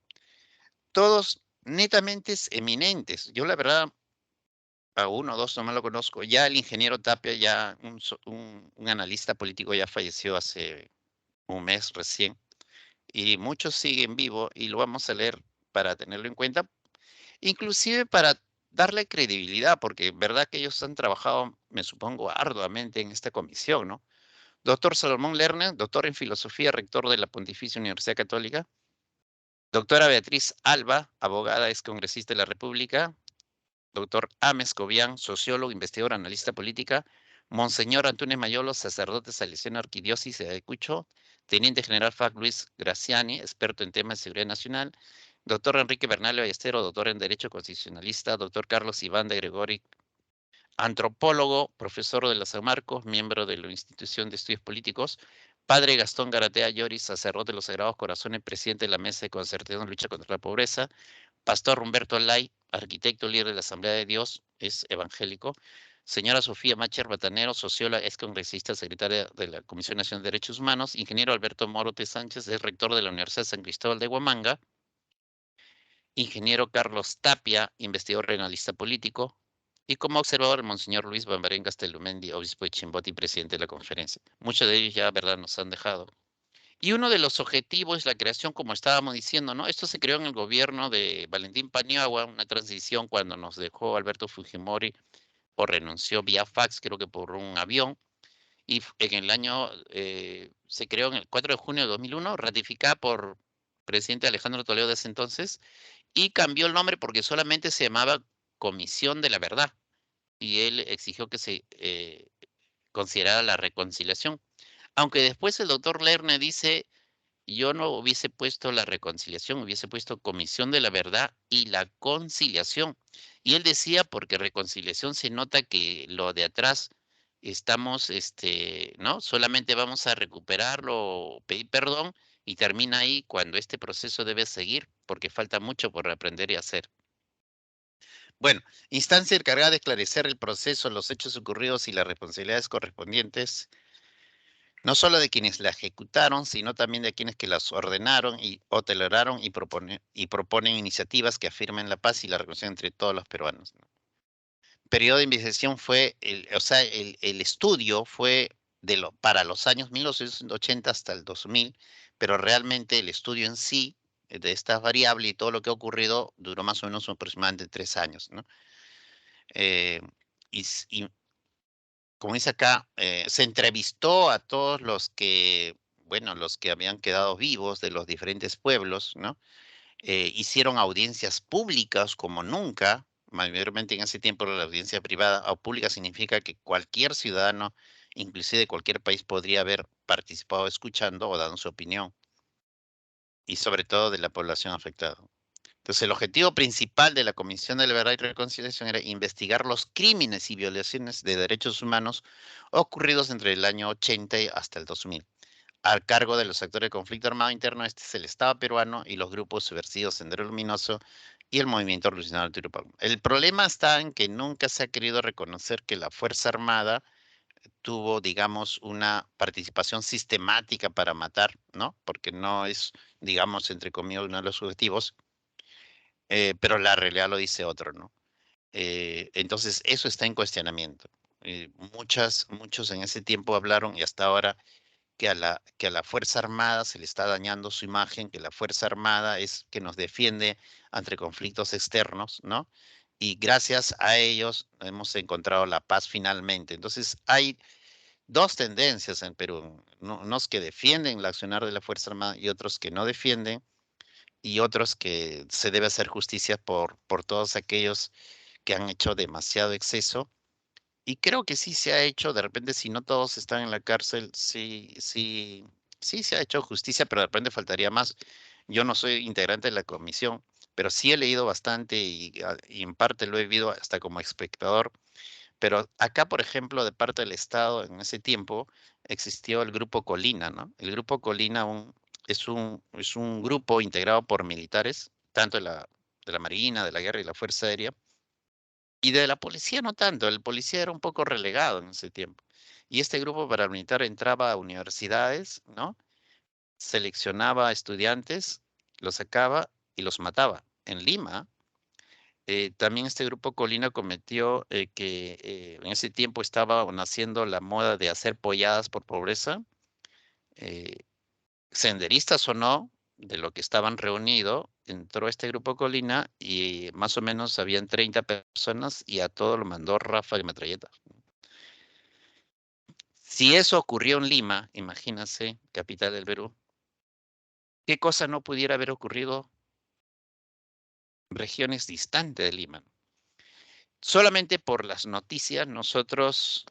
todos netamente eminentes. Yo la verdad, a uno o dos no me lo conozco. Ya el ingeniero Tapia, ya un analista político, ya falleció hace un mes recién. Y muchos siguen vivos y lo vamos a leer para tenerlo en cuenta, inclusive para darle credibilidad, porque verdad que ellos han trabajado, me supongo, arduamente en esta comisión, ¿no? Doctor Salomón Lerner, doctor en filosofía, rector de la Pontificia Universidad Católica. Doctora Beatriz Alba, abogada, ex congresista de la República. Doctor Ames Cobian, sociólogo, investigador, analista política. Monseñor Antunes Mayolo, sacerdote salesiano, arquidiócesis de Ayacucho. Teniente General FAC Luis Graciani, experto en temas de seguridad nacional. Doctor Enrique Bernal Ballestero, doctor en Derecho Constitucionalista. Doctor Carlos Iván de Gregori, antropólogo, profesor de la San Marcos, miembro de la Institución de Estudios Políticos. Padre Gastón Garatea Lloris, sacerdote de los Sagrados Corazones, presidente de la Mesa de Concertación de Lucha contra la Pobreza. Pastor Humberto Lay, arquitecto, líder de la Asamblea de Dios, es evangélico. Señora Sofía Macher Batanero, socióloga, ex congresista, secretaria de la Comisión Nacional de Derechos Humanos. Ingeniero Alberto Morote Sánchez, es rector de la Universidad de San Cristóbal de Huamanga. Ingeniero Carlos Tapia, investigador analista político. Y como observador, el Monseñor Luis Bambarengas Telumendi, obispo de Chimbote y presidente de la conferencia. Muchos de ellos ya, verdad, nos han dejado. Y uno de los objetivos es la creación, como estábamos diciendo, ¿no? Esto se creó en el gobierno de Valentín Paniagua, una transición cuando nos dejó Alberto Fujimori o renunció vía fax, creo que por un avión. Y en el año, se creó en el 4 de junio de 2001, ratificada por presidente Alejandro Toledo de ese entonces, y cambió el nombre porque solamente se llamaba Comisión de la Verdad. Y él exigió que se considerara la reconciliación. Aunque después el doctor Lerner dice, yo no hubiese puesto la reconciliación, hubiese puesto comisión de la verdad y la conciliación. Y él decía, porque reconciliación se nota que lo de atrás estamos, ¿no? Solamente vamos a recuperarlo, pedir perdón y termina ahí cuando este proceso debe seguir, porque falta mucho por aprender y hacer. Bueno, instancia encargada de esclarecer el proceso, los hechos ocurridos y las responsabilidades correspondientes, no solo de quienes la ejecutaron, sino también de quienes que las ordenaron o toleraron y proponen iniciativas que afirmen la paz y la reconciliación entre todos los peruanos. Periodo de investigación fue, el estudio fue para los años 1980 hasta el 2000, pero realmente el estudio en sí, de esta variable y todo lo que ha ocurrido, duró más o menos aproximadamente 3 años, ¿no? Y como dice acá, se entrevistó a todos los que, bueno, los que habían quedado vivos de los diferentes pueblos, ¿no? Hicieron audiencias públicas como nunca, mayormente en ese tiempo la audiencia privada o pública significa que cualquier ciudadano, inclusive de cualquier país, podría haber participado escuchando o dando su opinión, y sobre todo de la población afectada. Entonces, el objetivo principal de la Comisión de la Verdad y Reconciliación era investigar los crímenes y violaciones de derechos humanos ocurridos entre el año 80 hasta el 2000. Al cargo de los actores de conflicto armado interno, este es el Estado peruano y los grupos subversivos Sendero Luminoso y el Movimiento Revolucionario Tupac. El problema está en que nunca se ha querido reconocer que la Fuerza Armada tuvo, digamos, una participación sistemática para matar, ¿no? Porque no es, digamos, entre comillas, uno de los objetivos, pero la realidad lo dice otro, ¿no? Entonces, eso está en cuestionamiento. Muchos en ese tiempo hablaron y hasta ahora que a la Fuerza Armada se le está dañando su imagen, que la Fuerza Armada es que nos defiende ante conflictos externos, ¿no? Y gracias a ellos hemos encontrado la paz finalmente. Entonces, hay dos tendencias en Perú, unos que defienden el accionar de la Fuerza Armada y otros que no defienden, y otros que se debe hacer justicia por todos aquellos que han hecho demasiado exceso. Y creo que sí se ha hecho, de repente, si no todos están en la cárcel, sí se ha hecho justicia, pero de repente faltaría más. Yo no soy integrante de la comisión, pero sí he leído bastante y en parte lo he vivido hasta como espectador. Pero acá, por ejemplo, de parte del Estado, en ese tiempo, existió el Grupo Colina, ¿no? El Grupo Colina es un grupo integrado por militares, tanto de la Marina, de la Guerra y la Fuerza Aérea, y de la policía no tanto, el policía era un poco relegado en ese tiempo. Y este grupo paramilitar entraba a universidades, ¿no? Seleccionaba estudiantes, los sacaba y los mataba. En Lima, también este grupo Colina cometió que en ese tiempo estaba naciendo la moda de hacer polladas por pobreza, eh, senderistas o no, de lo que estaban reunidos, entró este grupo Colina y más o menos habían 30 personas y a todo lo mandó ráfaga y metralleta. Si eso ocurrió en Lima, imagínense, capital del Perú, ¿qué cosa no pudiera haber ocurrido en regiones distantes de Lima? Solamente por las noticias nosotros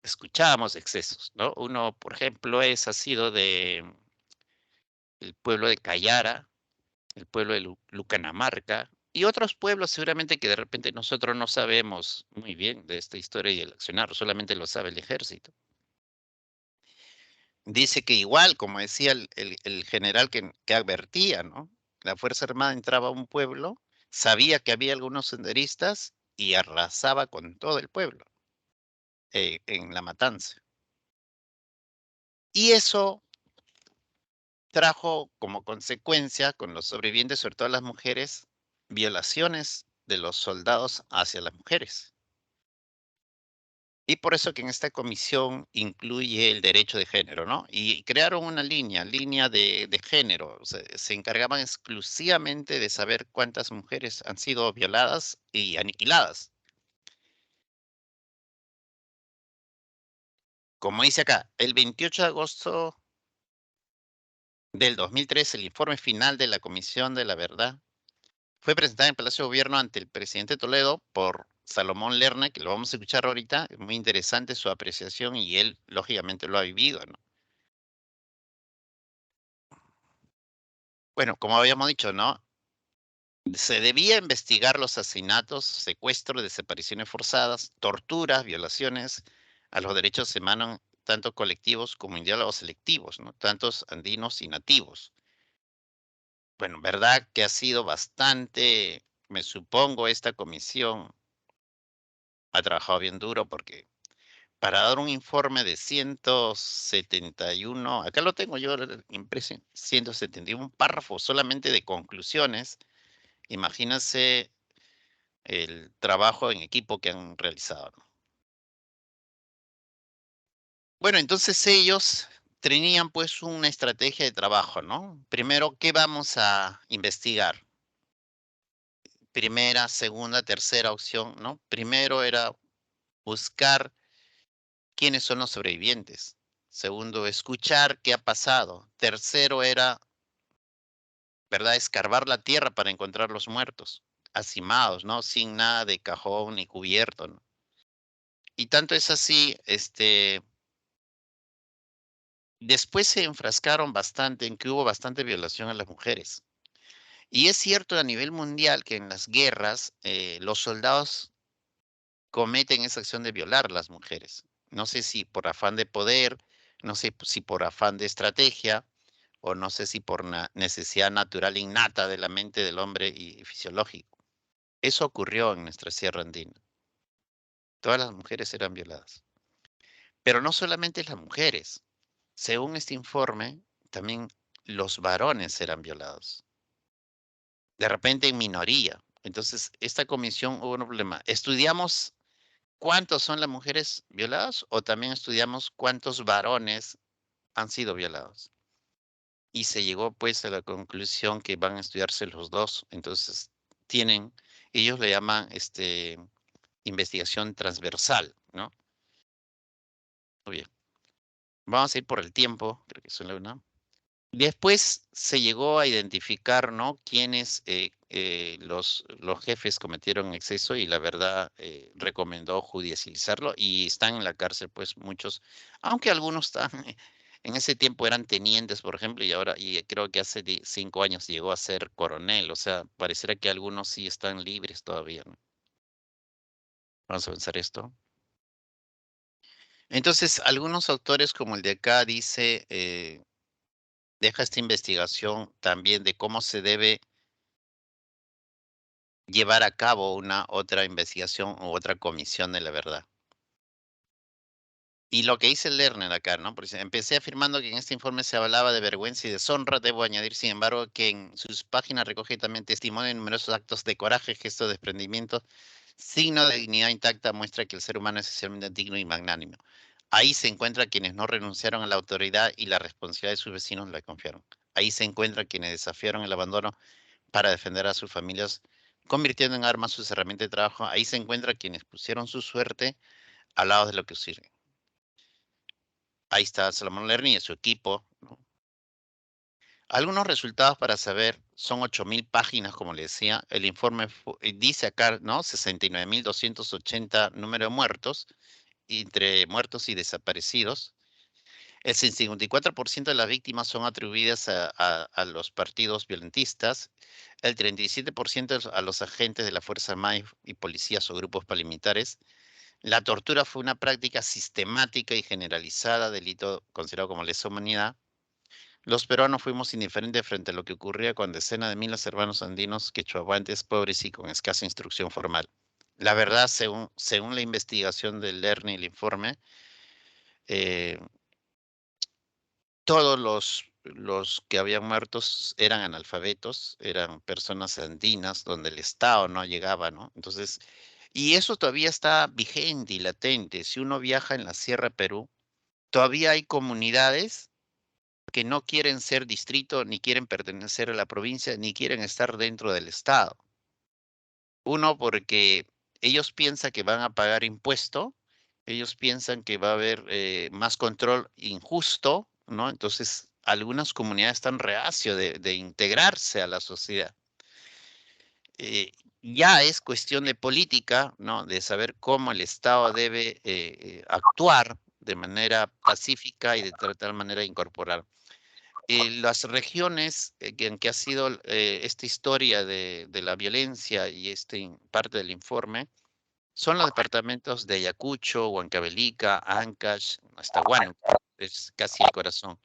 escuchábamos excesos, ¿no? Uno, por ejemplo, ha sido de el pueblo de Cayara, el pueblo de Lucanamarca y otros pueblos seguramente que de repente nosotros no sabemos muy bien de esta historia y el accionar, solamente lo sabe el ejército. Dice que igual, como decía el general que advertía, ¿no? La Fuerza Armada entraba a un pueblo, sabía que había algunos senderistas y arrasaba con todo el pueblo en la matanza. Y eso trajo como consecuencia con los sobrevivientes, sobre todo las mujeres, violaciones de los soldados hacia las mujeres. Y por eso que en esta comisión incluye el derecho de género, ¿no? Y crearon una línea de género. Se encargaban exclusivamente de saber cuántas mujeres han sido violadas y aniquiladas. Como dice acá, el 28 de agosto del 2003, el informe final de la Comisión de la Verdad fue presentado en el Palacio de Gobierno ante el presidente Toledo por Salomón Lerner, que lo vamos a escuchar ahorita, es muy interesante su apreciación y él, lógicamente, lo ha vivido, ¿no? Bueno, como habíamos dicho, ¿no? Se debía investigar los asesinatos, secuestros, desapariciones forzadas, torturas, violaciones a los derechos humanos, tanto colectivos como individuales o selectivos, ¿no? Tantos andinos y nativos. Bueno, verdad que ha sido bastante, me supongo, esta comisión ha trabajado bien duro porque para dar un informe de 171, acá lo tengo yo impreso, 171 párrafos solamente de conclusiones, imagínense el trabajo en equipo que han realizado, ¿no? Bueno, entonces ellos tenían pues una estrategia de trabajo, ¿no? Primero, ¿qué vamos a investigar? Primera, segunda, tercera opción, ¿no? Primero era buscar quiénes son los sobrevivientes. Segundo, escuchar qué ha pasado. Tercero era, ¿verdad? Escarbar la tierra para encontrar los muertos, hacimados, ¿no? Sin nada de cajón ni cubierto, ¿no? Y tanto es así, después se enfrascaron bastante en que hubo bastante violación a las mujeres. Y es cierto a nivel mundial que en las guerras los soldados cometen esa acción de violar a las mujeres. No sé si por afán de poder, no sé si por afán de estrategia, o no sé si por necesidad natural innata de la mente del hombre y fisiológico. Eso ocurrió en nuestra Sierra Andina. Todas las mujeres eran violadas. Pero no solamente las mujeres. Según este informe, también los varones eran violados. De repente en minoría. Entonces, esta comisión hubo un problema. ¿Estudiamos cuántos son las mujeres violadas o también estudiamos cuántos varones han sido violados? Y se llegó pues a la conclusión que van a estudiarse los dos. Entonces, ellos le llaman investigación transversal, ¿no? Muy bien. Vamos a ir por el tiempo, creo que son la una. Después se llegó a identificar, ¿no? Quiénes los jefes cometieron exceso y la verdad recomendó judicializarlo y están en la cárcel, pues muchos, aunque algunos están, en ese tiempo eran tenientes, por ejemplo, y ahora, y creo que hace 5 años llegó a ser coronel, o sea, pareciera que algunos sí están libres todavía, ¿no? Vamos a pensar esto. Entonces, algunos autores como el de acá dice, deja esta investigación también de cómo se debe llevar a cabo una otra investigación u otra comisión de la verdad. Y lo que dice Lerner acá, ¿no? Porque empecé afirmando que en este informe se hablaba de vergüenza y deshonra. Debo añadir, sin embargo, que en sus páginas recoge también testimonio de numerosos actos de coraje, gestos de desprendimiento, signo de dignidad intacta, muestra que el ser humano es esencialmente digno y magnánimo. Ahí se encuentra quienes no renunciaron a la autoridad y la responsabilidad de sus vecinos la confiaron. Ahí se encuentra quienes desafiaron el abandono para defender a sus familias, convirtiendo en armas sus herramientas de trabajo. Ahí se encuentra quienes pusieron su suerte al lado de lo que sirve. Ahí está Salomón Lerner y su equipo, ¿no? Algunos resultados para saber, son 8.000 páginas, como le decía. El informe dice acá, ¿no? 69.280 número de muertos, entre muertos y desaparecidos. El 54% de las víctimas son atribuidas a los partidos violentistas, el 37% a los agentes de la Fuerza Armada y policías o grupos paramilitares. La tortura fue una práctica sistemática y generalizada, delito considerado como lesa humanidad. Los peruanos fuimos indiferentes frente a lo que ocurría con decenas de miles de hermanos andinos quechuahuantes, pobres y con escasa instrucción formal. La verdad, según la investigación del Lerner y el informe, eh, todos los que habían muertos eran analfabetos, eran personas andinas donde el Estado no llegaba, ¿no? Entonces, y eso todavía está vigente y latente. Si uno viaja en la Sierra de Perú, todavía hay comunidades que no quieren ser distrito, ni quieren pertenecer a la provincia, ni quieren estar dentro del Estado. Uno, porque ellos piensan que van a pagar impuesto, ellos piensan que va a haber más control injusto, ¿no? Entonces, algunas comunidades están reacio de integrarse a la sociedad. ya es cuestión de política, ¿no? De saber cómo el Estado debe actuar de manera pacífica y de tal manera de incorporar. Las regiones en que ha sido esta historia de la violencia y parte del informe son los departamentos de Ayacucho, Huancavelica, Ancash, hasta Huánuco, es casi el corazón.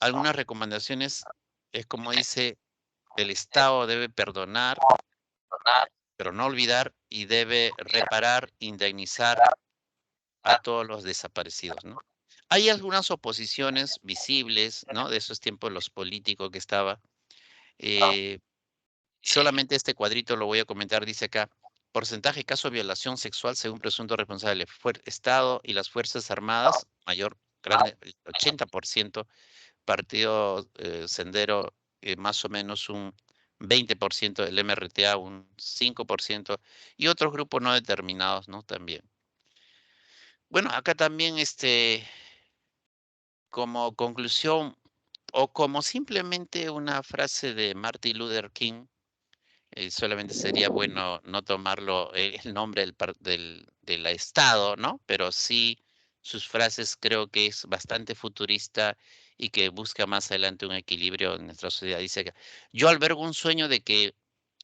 Algunas recomendaciones es como dice, el Estado debe perdonar, pero no olvidar, y debe reparar, indemnizar a todos los desaparecidos, ¿no? Hay algunas oposiciones visibles, ¿no? De esos tiempos los políticos que estaba. Solamente este cuadrito lo voy a comentar, dice acá, porcentaje de caso de violación sexual según presunto responsable, Estado y las Fuerzas Armadas, mayor, grande, 80%, Partido Sendero, más o menos un 20%, del MRTA un 5%, y otros grupos no determinados, ¿no? También. Bueno, acá también, como conclusión, o como simplemente una frase de Martin Luther King, solamente sería bueno no tomarlo el nombre del Estado, ¿no? Pero sí sus frases creo que es bastante futurista y que busca más adelante un equilibrio en nuestra sociedad. Dice que yo albergo un sueño de que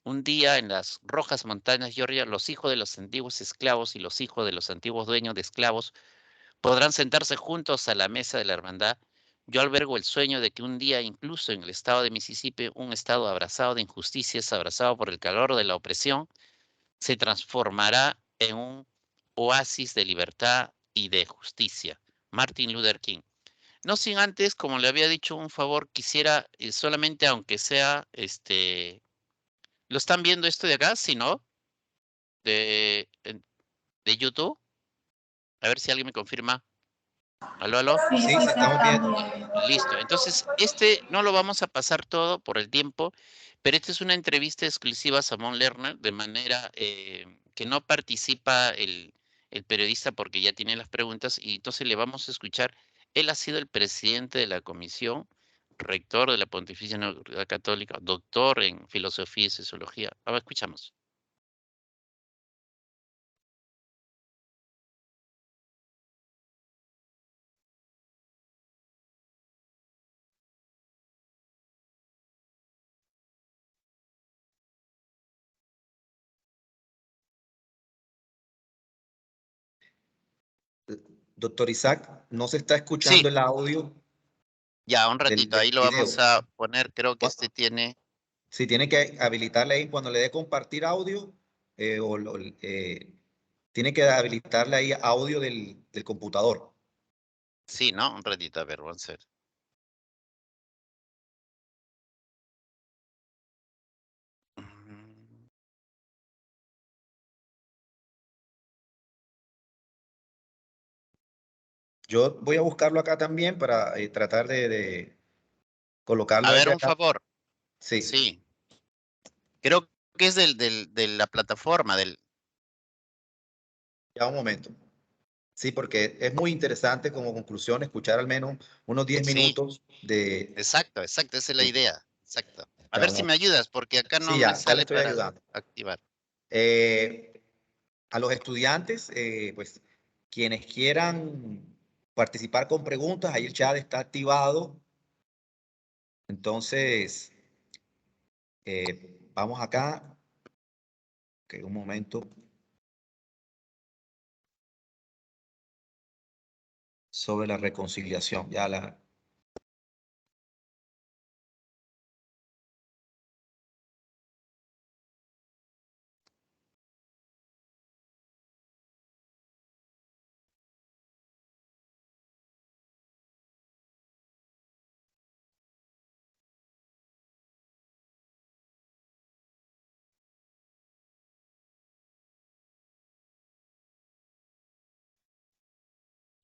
un día en las rojas montañas de Georgia los hijos de los antiguos esclavos y los hijos de los antiguos dueños de esclavos podrán sentarse juntos a la mesa de la hermandad. Yo albergo el sueño de que un día, incluso en el estado de Mississippi, un estado abrazado de injusticias, abrazado por el calor de la opresión, se transformará en un oasis de libertad y de justicia. Martin Luther King. No sin antes, como le había dicho, un favor, quisiera solamente, aunque sea, ¿lo están viendo esto de acá? Si no, de, de YouTube. A ver si alguien me confirma. ¿Aló, aló? Sí, sí, estamos viendo. Listo. Entonces, no lo vamos a pasar todo por el tiempo, pero esta es una entrevista exclusiva a Simon Lerner, de manera que no participa el periodista porque ya tiene las preguntas y entonces le vamos a escuchar. Él ha sido el presidente de la comisión, rector de la Pontificia Universidad Católica, doctor en filosofía y sociología. Ahora escuchamos. Doctor Isaac, no se está escuchando Sí, el audio ya, un ratito, del ahí lo vamos video. a poner, creo que tiene. Si tiene que habilitarle ahí cuando le dé compartir audio, tiene que habilitarle ahí audio del computador. Sí, ¿no? Un ratito, a ver, vamos a ver. Mm, Yo voy a buscarlo acá también para tratar de colocarlo A a él ver, de un acá. favor. Sí, Sí, creo que es de la plataforma, ya un momento. Sí, porque es muy interesante como conclusión escuchar al menos unos 10 Sí, minutos de... exacto, exacto, esa es la Sí, idea. Exacto. A ya, ver si me ayudas, porque acá no sí, me ya le sale estoy para ayudando. activar. Eh, a los estudiantes, pues quienes quieran participar con preguntas, ahí el chat está activado. Entonces, vamos acá. Ok, un momento. Sobre la reconciliación. Ya la...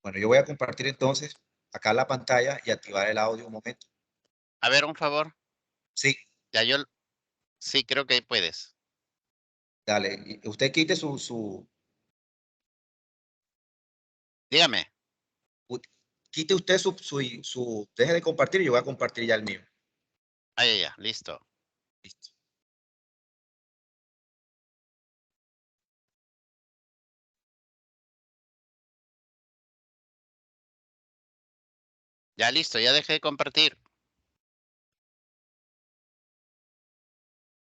Bueno, yo voy a compartir entonces acá la pantalla y activar el audio un momento. A ver, un favor. Sí, Ya sí, creo que ahí puedes. dale. Usted quite Dígame. quite usted deje de compartir y yo voy a compartir ya el mío. Ah, ya, listo. Listo. Ya listo, ya dejé de compartir.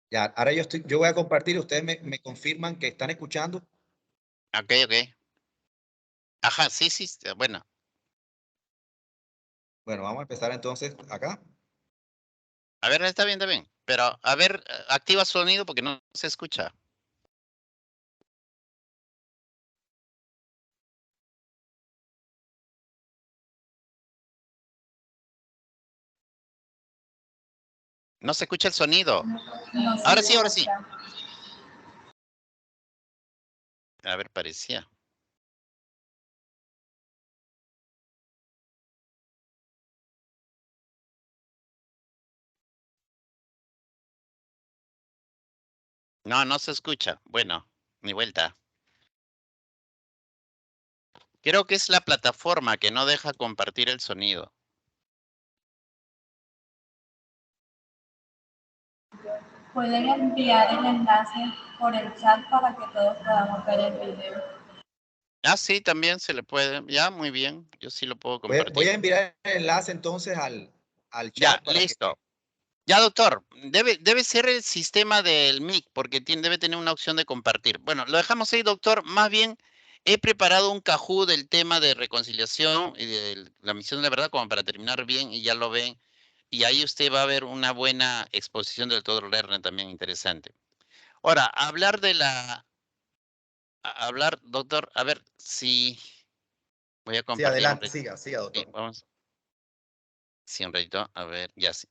Ya, ahora yo voy a compartir, ustedes me confirman que están escuchando. Ok, ok. Ajá, sí, sí, bueno. Bueno, vamos a empezar entonces acá. A ver, está bien, está bien. Pero, a ver, activa sonido porque no se escucha. No se escucha el sonido. No se Ahora sí, ahora sí. escucha. A ver, parecía. No, no se escucha. Bueno, ni vuelta. Creo que es la plataforma que no deja compartir el sonido. Pueden enviar el enlace por el chat para que todos podamos ver el video. Ah, sí, también se le puede. Ya, muy bien. Yo sí lo puedo Voy compartir. a enviar el enlace entonces al Ya, chat para que... listo. Ya, doctor, debe ser el sistema del MIC, porque debe tener una opción de compartir. Bueno, lo dejamos ahí, doctor. Más bien, he preparado un cajú del tema de reconciliación y de la misión de la verdad, como para terminar bien, y ya lo ven. Y ahí usted va a ver una buena exposición del todo Lerner también interesante. Ahora, hablar, doctor, a ver si voy a Sí, compartir un adelante, ratito. siga, Sí, doctor. vamos. Sí, un ratito. A ver, ya sí.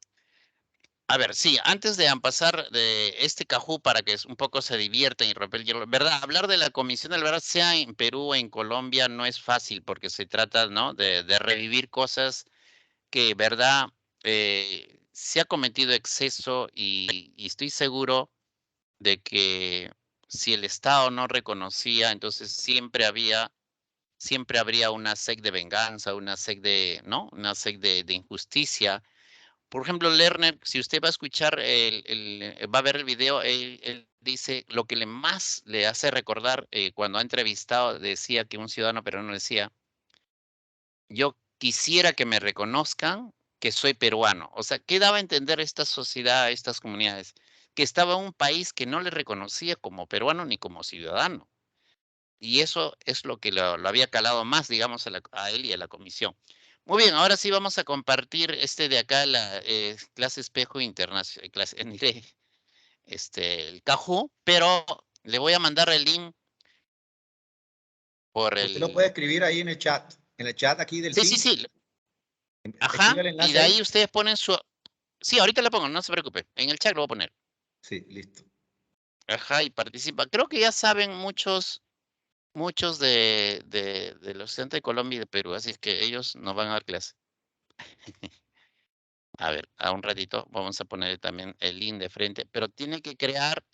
A ver, sí, antes de pasar de este cajú para que un poco se diviertan y romper el hielo, ¿verdad? Hablar de la Comisión de la Verdad, sea en Perú o en Colombia, no es fácil porque se trata, ¿no? De revivir cosas que, ¿verdad? Se ha cometido exceso y estoy seguro de que si el Estado no reconocía, entonces siempre habría una sed de venganza, una sed de, ¿no? Una sed de injusticia. Por ejemplo, Lerner, si usted va a escuchar, va a ver el video, él dice lo que más le hace recordar cuando ha entrevistado, decía que un ciudadano peruano decía, yo quisiera que me reconozcan que soy peruano. O sea, ¿qué daba a entender esta sociedad, estas comunidades? Que estaba en un país que no le reconocía como peruano ni como ciudadano. Y eso es lo que lo había calado más, digamos, a él y a la comisión. Muy bien, ahora sí vamos a compartir de acá, la clase espejo internacional, el Cajú, pero le voy a mandar el link por Usted lo puede el... escribir ahí en el chat aquí del Sí, sí, Teams. sí, ajá, Escribe el y enlace de ahí. ahí ustedes ponen su... Sí, ahorita le pongo, no se preocupe, en el chat lo voy a poner. Sí, listo. Ajá, y participa. Creo que ya saben muchos de los estudiantes de Colombia y de Perú, así es que ellos nos van a dar clase. A ver, a un ratito vamos a poner también el link de frente, pero tiene que crear,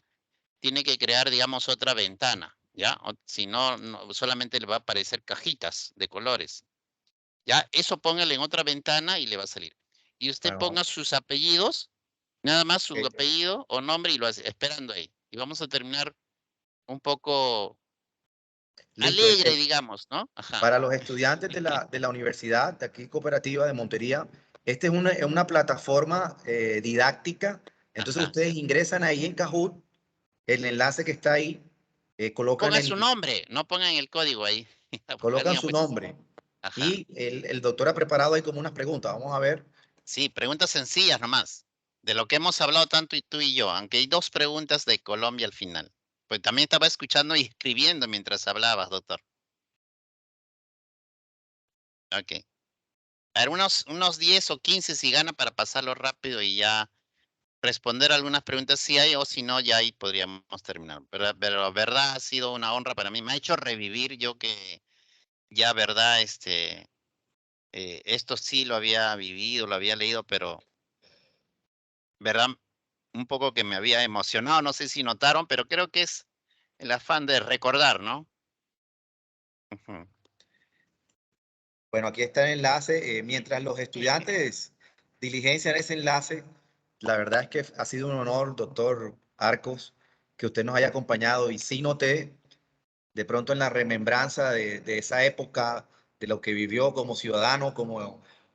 digamos, otra ventana, ¿ya? Si no, solamente le va a aparecer cajitas de colores. Ya, eso póngale en otra ventana y le va a salir. Y usted Bueno, ponga sus apellidos, nada más su ok. apellido o nombre y lo hace, esperando ahí. Y vamos a terminar un poco Listo. alegre, digamos, ¿no? Ajá, Para los estudiantes de la universidad, de aquí cooperativa de Montería, esta es una plataforma didáctica. Entonces ajá. ustedes ingresan ahí en Kahoot, el enlace que está ahí, colocan, Ponga su nombre, no pongan el código ahí. Porque colocan alguien su puede. nombre Ajá. y el doctor ha preparado ahí como unas preguntas. Vamos a ver. Sí, preguntas sencillas nomás, de lo que hemos hablado tanto y tú y yo, aunque hay dos preguntas de Colombia al final. Pues también estaba escuchando y escribiendo mientras hablabas, doctor. Ok. A ver, unos 10 o 15 si gana para pasarlo rápido y ya responder algunas preguntas si hay o si no, ya ahí podríamos terminar. Pero verdad ha sido una honra para mí. Me ha hecho revivir yo que ya, verdad, esto sí lo había vivido, lo había leído, pero verdad, un poco que me había emocionado, no sé si notaron, pero creo que es el afán de recordar, ¿no? Ujú. Bueno, aquí está el enlace. Mientras los estudiantes diligencian ese enlace, la verdad es que ha sido un honor, doctor Arcos, que usted nos haya acompañado y sí noté de pronto en la remembranza de esa época, de lo que vivió como ciudadano,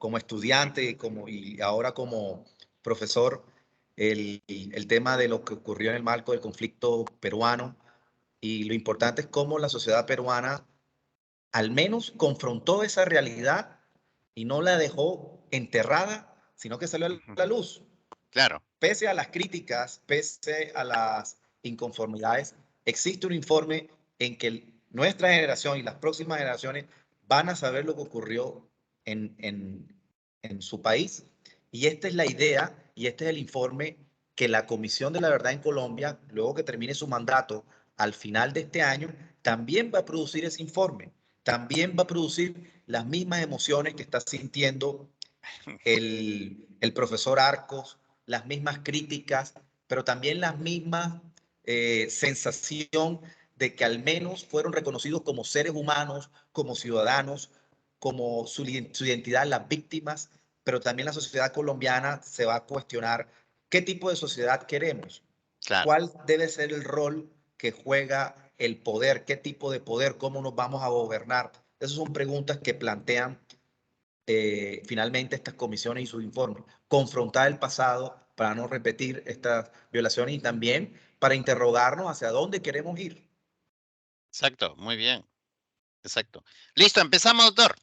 como estudiante y ahora como profesor el tema de lo que ocurrió en el marco del conflicto peruano, y lo importante es cómo la sociedad peruana al menos confrontó esa realidad y no la dejó enterrada, sino que salió a la luz. Claro. Pese a las críticas, pese a las inconformidades, existe un informe en que nuestra generación y las próximas generaciones van a saber lo que ocurrió en su país. Y esta es la idea y este es el informe que la Comisión de la Verdad en Colombia, luego que termine su mandato al final de este año, también va a producir ese informe. También va a producir las mismas emociones que está sintiendo el profesor Arcos, las mismas críticas, pero también las mismas sensación de que al menos fueron reconocidos como seres humanos, como ciudadanos, como su identidad, las víctimas, pero también la sociedad colombiana se va a cuestionar qué tipo de sociedad queremos, Claro. cuál debe ser el rol que juega el poder, qué tipo de poder, cómo nos vamos a gobernar. Esas son preguntas que plantean finalmente estas comisiones y sus informes. Confrontar el pasado para no repetir estas violaciones y también para interrogarnos hacia dónde queremos ir. Exacto, muy bien. Exacto. Listo, empezamos, doctor.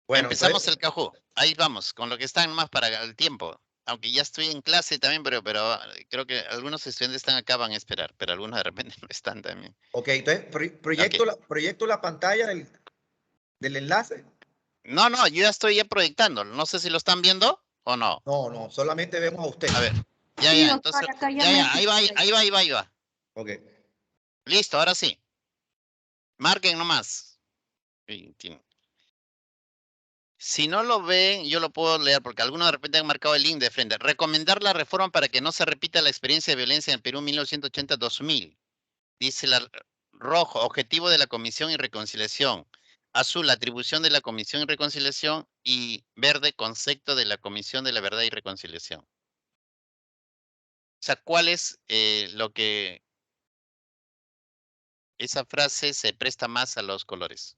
Bueno, Empezamos entonces, el Cajú. Ahí vamos, con lo que están más para el tiempo. Aunque ya estoy en clase también, pero creo que algunos estudiantes están acá, van a esperar, pero algunos de repente no están también. ok, entonces Okay. proyecto la pantalla del enlace. No, yo ya estoy proyectando. No sé si lo están viendo o no. No, no, solamente vemos a usted. A ver. Sí, Entonces, doctor, acá ya ya, me ahí va. Ok. Listo, ahora sí. Marquen nomás. Si no lo ven, yo lo puedo leer porque algunos de repente han marcado el link de frente. Recomendar la reforma para que no se repita la experiencia de violencia en Perú 1980-2000. Dice rojo, objetivo de la Comisión y Reconciliación. Azul, atribución de la Comisión y Reconciliación. Y verde, concepto de la Comisión de la Verdad y Reconciliación. O sea, ¿cuál es lo que esa frase se presta más a los colores?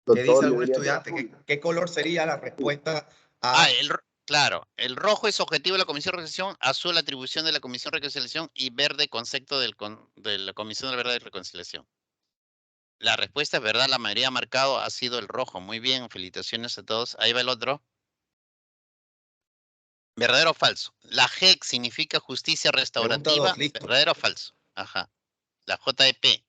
¿Qué dice algún estudiante? ¿Qué color sería la respuesta a... Claro, el rojo es objetivo de la Comisión de Reconciliación, azul atribución de la Comisión de Reconciliación y verde concepto de la Comisión de la Verdad y Reconciliación. La respuesta es verdad, la mayoría marcado ha sido el rojo. Muy bien, felicitaciones a todos. Ahí va el otro. ¿Verdadero o falso? La G significa justicia Pregunta 2, restaurativa. listo. ¿Verdadero o falso? Ajá. La JEP.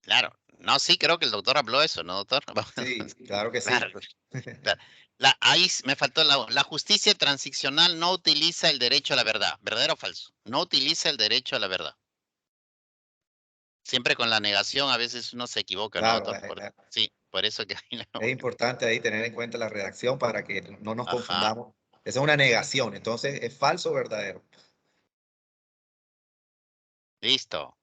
Claro. No, sí, creo que el doctor habló eso, ¿no, doctor? Sí, claro que sí. Claro. Claro. Ahí me faltó la justicia transicional no utiliza el derecho a la verdad. ¿Verdadero o falso? No utiliza el derecho a la verdad. Siempre con la negación a veces uno se equivoca, ¿no, Claro, doctor? Sí, por eso que ahí es importante ahí tener en cuenta la redacción para que no nos Ajá. confundamos. Esa es una negación, entonces es falso o verdadero. Listo.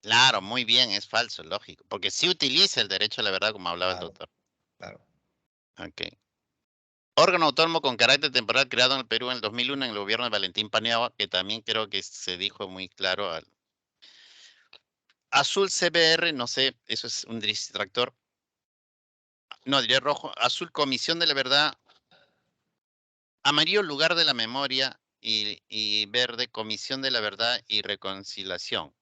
Claro, muy bien, es falso, lógico. Porque sí utiliza el derecho a la verdad, como hablaba el Claro, doctor. claro. Ok. Órgano autónomo con carácter temporal creado en el Perú en el 2001 en el gobierno de Valentín Paniagua, que también creo que se dijo muy claro. Azul CBR, no sé, eso es un distractor. No, diría rojo. Azul Comisión de la Verdad. Amarillo lugar de la memoria y verde Comisión de la Verdad y Reconciliación.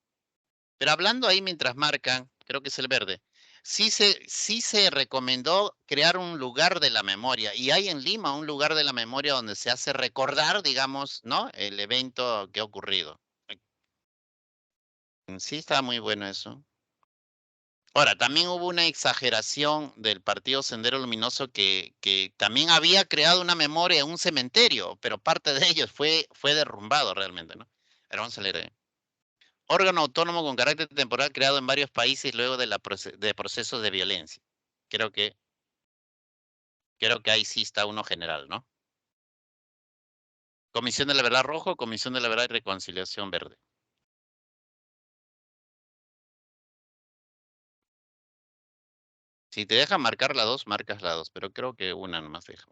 Pero hablando ahí mientras marcan, creo que es el verde, sí se recomendó crear un lugar de la memoria y hay en Lima un lugar de la memoria donde se hace recordar, digamos, ¿no? El evento que ha ocurrido. Sí, está muy bueno eso. Ahora, también hubo una exageración del Partido Sendero Luminoso que también había creado una memoria en un cementerio, pero parte de ellos fue derrumbado realmente, ¿no? Pero vamos a leer. Órgano autónomo con carácter temporal creado en varios países luego de procesos de violencia. Creo que ahí sí está uno general, ¿no? Comisión de la Verdad rojo, Comisión de la Verdad y Reconciliación verde. Si te deja marcar la 2, marcas la 2, pero creo que una nomás deja.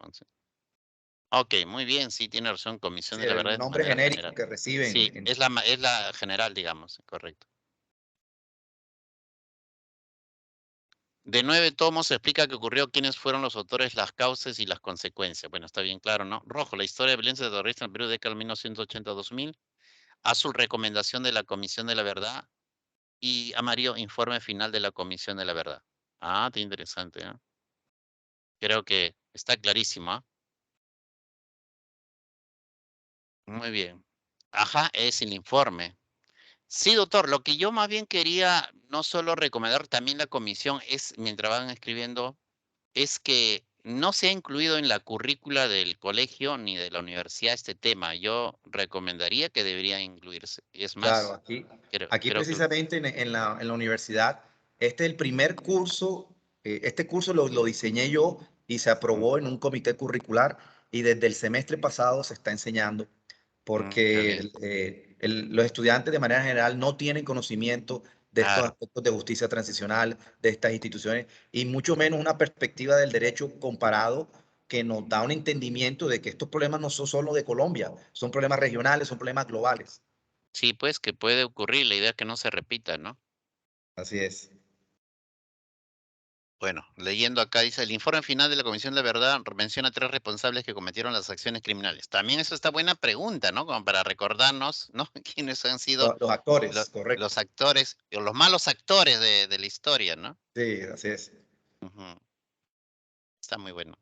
Ok, muy bien, sí, tiene razón, Comisión Sí, de la el Verdad de nombre manera genérico general. que reciben. Sí, es la general, digamos, correcto. De 9 tomos se explica qué ocurrió, quiénes fueron los autores, las causas y las consecuencias. Bueno, está bien claro, ¿no? Rojo, la historia de violencia terrorista en el Perú, década de 1980-2000. Azul, recomendación de la Comisión de la Verdad. Y amarillo, informe final de la Comisión de la Verdad. Ah, qué interesante, ¿eh? Creo que está clarísimo, ¿ah? Muy bien. Ajá, es el informe. Sí, doctor, lo que yo más bien quería no solo recomendar también la comisión es, mientras van escribiendo, es que no se ha incluido en la currícula del colegio ni de la universidad este tema. Yo recomendaría que debería incluirse. Es Claro, más, aquí creo que... precisamente en la universidad, este es el primer curso, este curso lo diseñé yo y se aprobó en un comité curricular y desde el semestre pasado se está enseñando Qué bien. porque los estudiantes de manera general no tienen conocimiento de estos Claro. aspectos de justicia transicional, de estas instituciones y mucho menos una perspectiva del derecho comparado que nos da un entendimiento de que estos problemas no son solo de Colombia, son problemas regionales, son problemas globales. Sí, pues que puede ocurrir, la idea es que no se repita, ¿no? Así es. Bueno, leyendo acá dice, el informe final de la Comisión de Verdad menciona 3 responsables que cometieron las acciones criminales. También eso está buena pregunta, ¿no? Como para recordarnos, ¿no? ¿Quiénes han sido Los actores, correcto. los actores, o los malos actores de la historia, ¿no? Sí, así es. Ujú. Está muy bueno.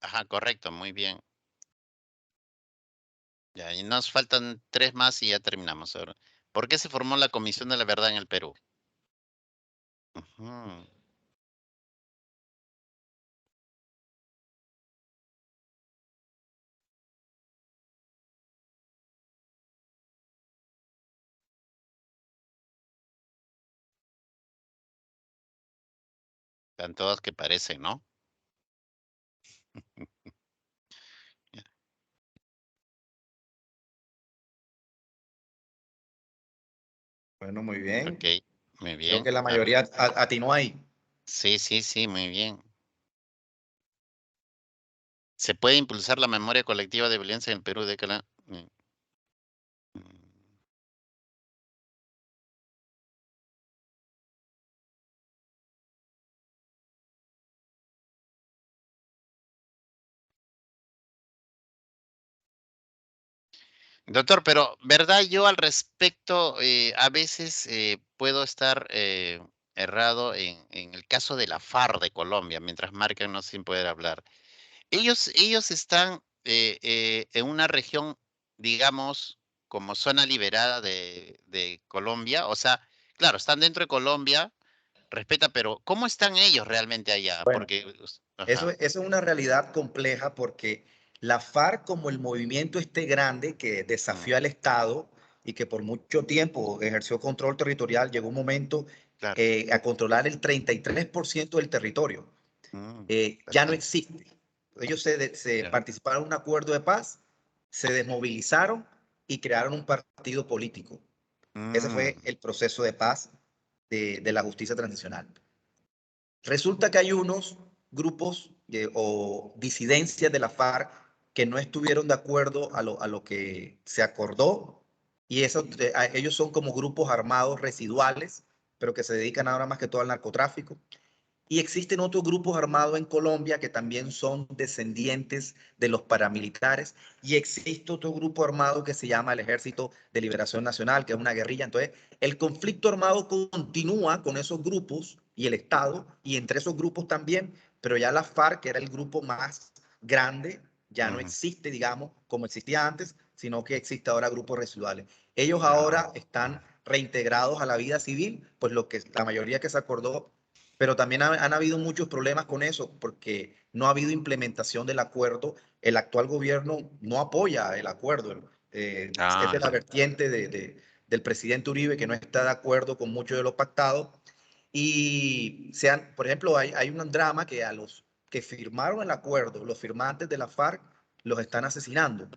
Ajá, correcto, muy bien. Ya, y nos faltan 3 más y ya terminamos ahora. ¿Por qué se formó la Comisión de la Verdad en el Perú? Ujú. Están todas que parecen, ¿no? Bueno, muy bien. Ok, muy Creo bien. que la A ver. mayoría atinó ahí. Sí, sí, sí, muy bien. ¿Se puede impulsar la memoria colectiva de violencia en el Perú de Cala? Doctor, pero verdad, yo al respecto, a veces puedo estar errado en el caso de la FARC de Colombia, mientras marcan no sin poder hablar. Ellos están en una región, digamos, como zona liberada de Colombia, o sea, claro, están dentro de Colombia, respeta, pero ¿cómo están ellos realmente allá? Bueno, Porque, eso, ajá, eso es una realidad compleja porque la FARC como el movimiento este grande que mm, desafió al Estado y que por mucho tiempo ejerció control territorial, llegó un momento claro, a controlar el 33% del territorio. mm, Ya no bastante, existe. Ellos se ya, participaron en un acuerdo de paz, se desmovilizaron y crearon un partido político. Ese fue mm, el proceso de paz de la justicia transicional. Resulta que hay unos grupos o disidencias de la FARC que no estuvieron de acuerdo a lo que se acordó y ellos son como grupos armados residuales, pero que se dedican ahora más que todo al narcotráfico. Y existen otros grupos armados en Colombia que también son descendientes de los paramilitares. Y existe otro grupo armado que se llama el Ejército de Liberación Nacional, que es una guerrilla. Entonces, el conflicto armado continúa con esos grupos y el Estado, y entre esos grupos también, pero ya la FARC, que era el grupo más grande, ya no ujú, existe, digamos, como existía antes, sino que existe ahora grupos residuales. Ellos ah, ahora están reintegrados a la vida civil, pues lo que la mayoría que se acordó, pero también han habido muchos problemas con eso porque no ha habido implementación del acuerdo. El actual gobierno no apoya el acuerdo. Es de la ya, vertiente del presidente Uribe que no está de acuerdo con mucho de lo pactado. Y por ejemplo, hay un drama que a los que firmaron el acuerdo, los firmantes de la FARC, los están asesinando.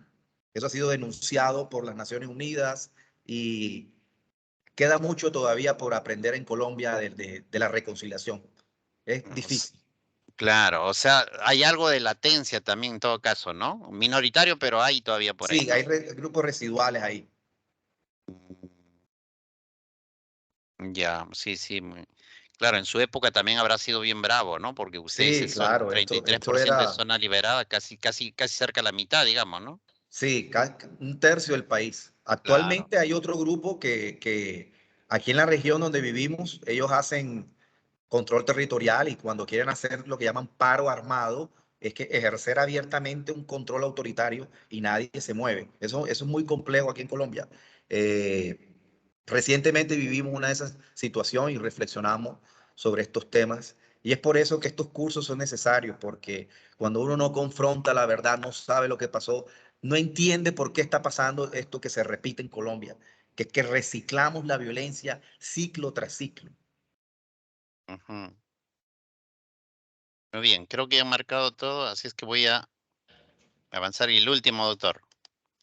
Eso ha sido denunciado por las Naciones Unidas y queda mucho todavía por aprender en Colombia de la reconciliación. Es difícil. Claro, o sea, hay algo de latencia también en todo caso, ¿no? Minoritario, pero hay todavía por ahí, Sí, ¿no? hay grupos residuales ahí. Ya, sí, sí. Claro, en su época también habrá sido bien bravo, ¿no? Porque usted dice Sí, son claro, esto 33% de era, zona liberada, casi cerca de la mitad, digamos, ¿no? sí, un tercio del país. Claro. Actualmente hay otro grupo que aquí en la región donde vivimos, ellos hacen control territorial y cuando quieren hacer lo que llaman paro armado, es que ejercer abiertamente un control autoritario y nadie se mueve. Eso es muy complejo aquí en Colombia. Eh, Recientemente vivimos una de esas situaciones y reflexionamos sobre estos temas. Y es por eso que estos cursos son necesarios, porque cuando uno no confronta la verdad, no sabe lo que pasó, no entiende por qué está pasando esto que se repite en Colombia, que reciclamos la violencia ciclo tras ciclo. Ujú. Muy bien, creo que he marcado todo, así es que voy a avanzar. Y el último, doctor.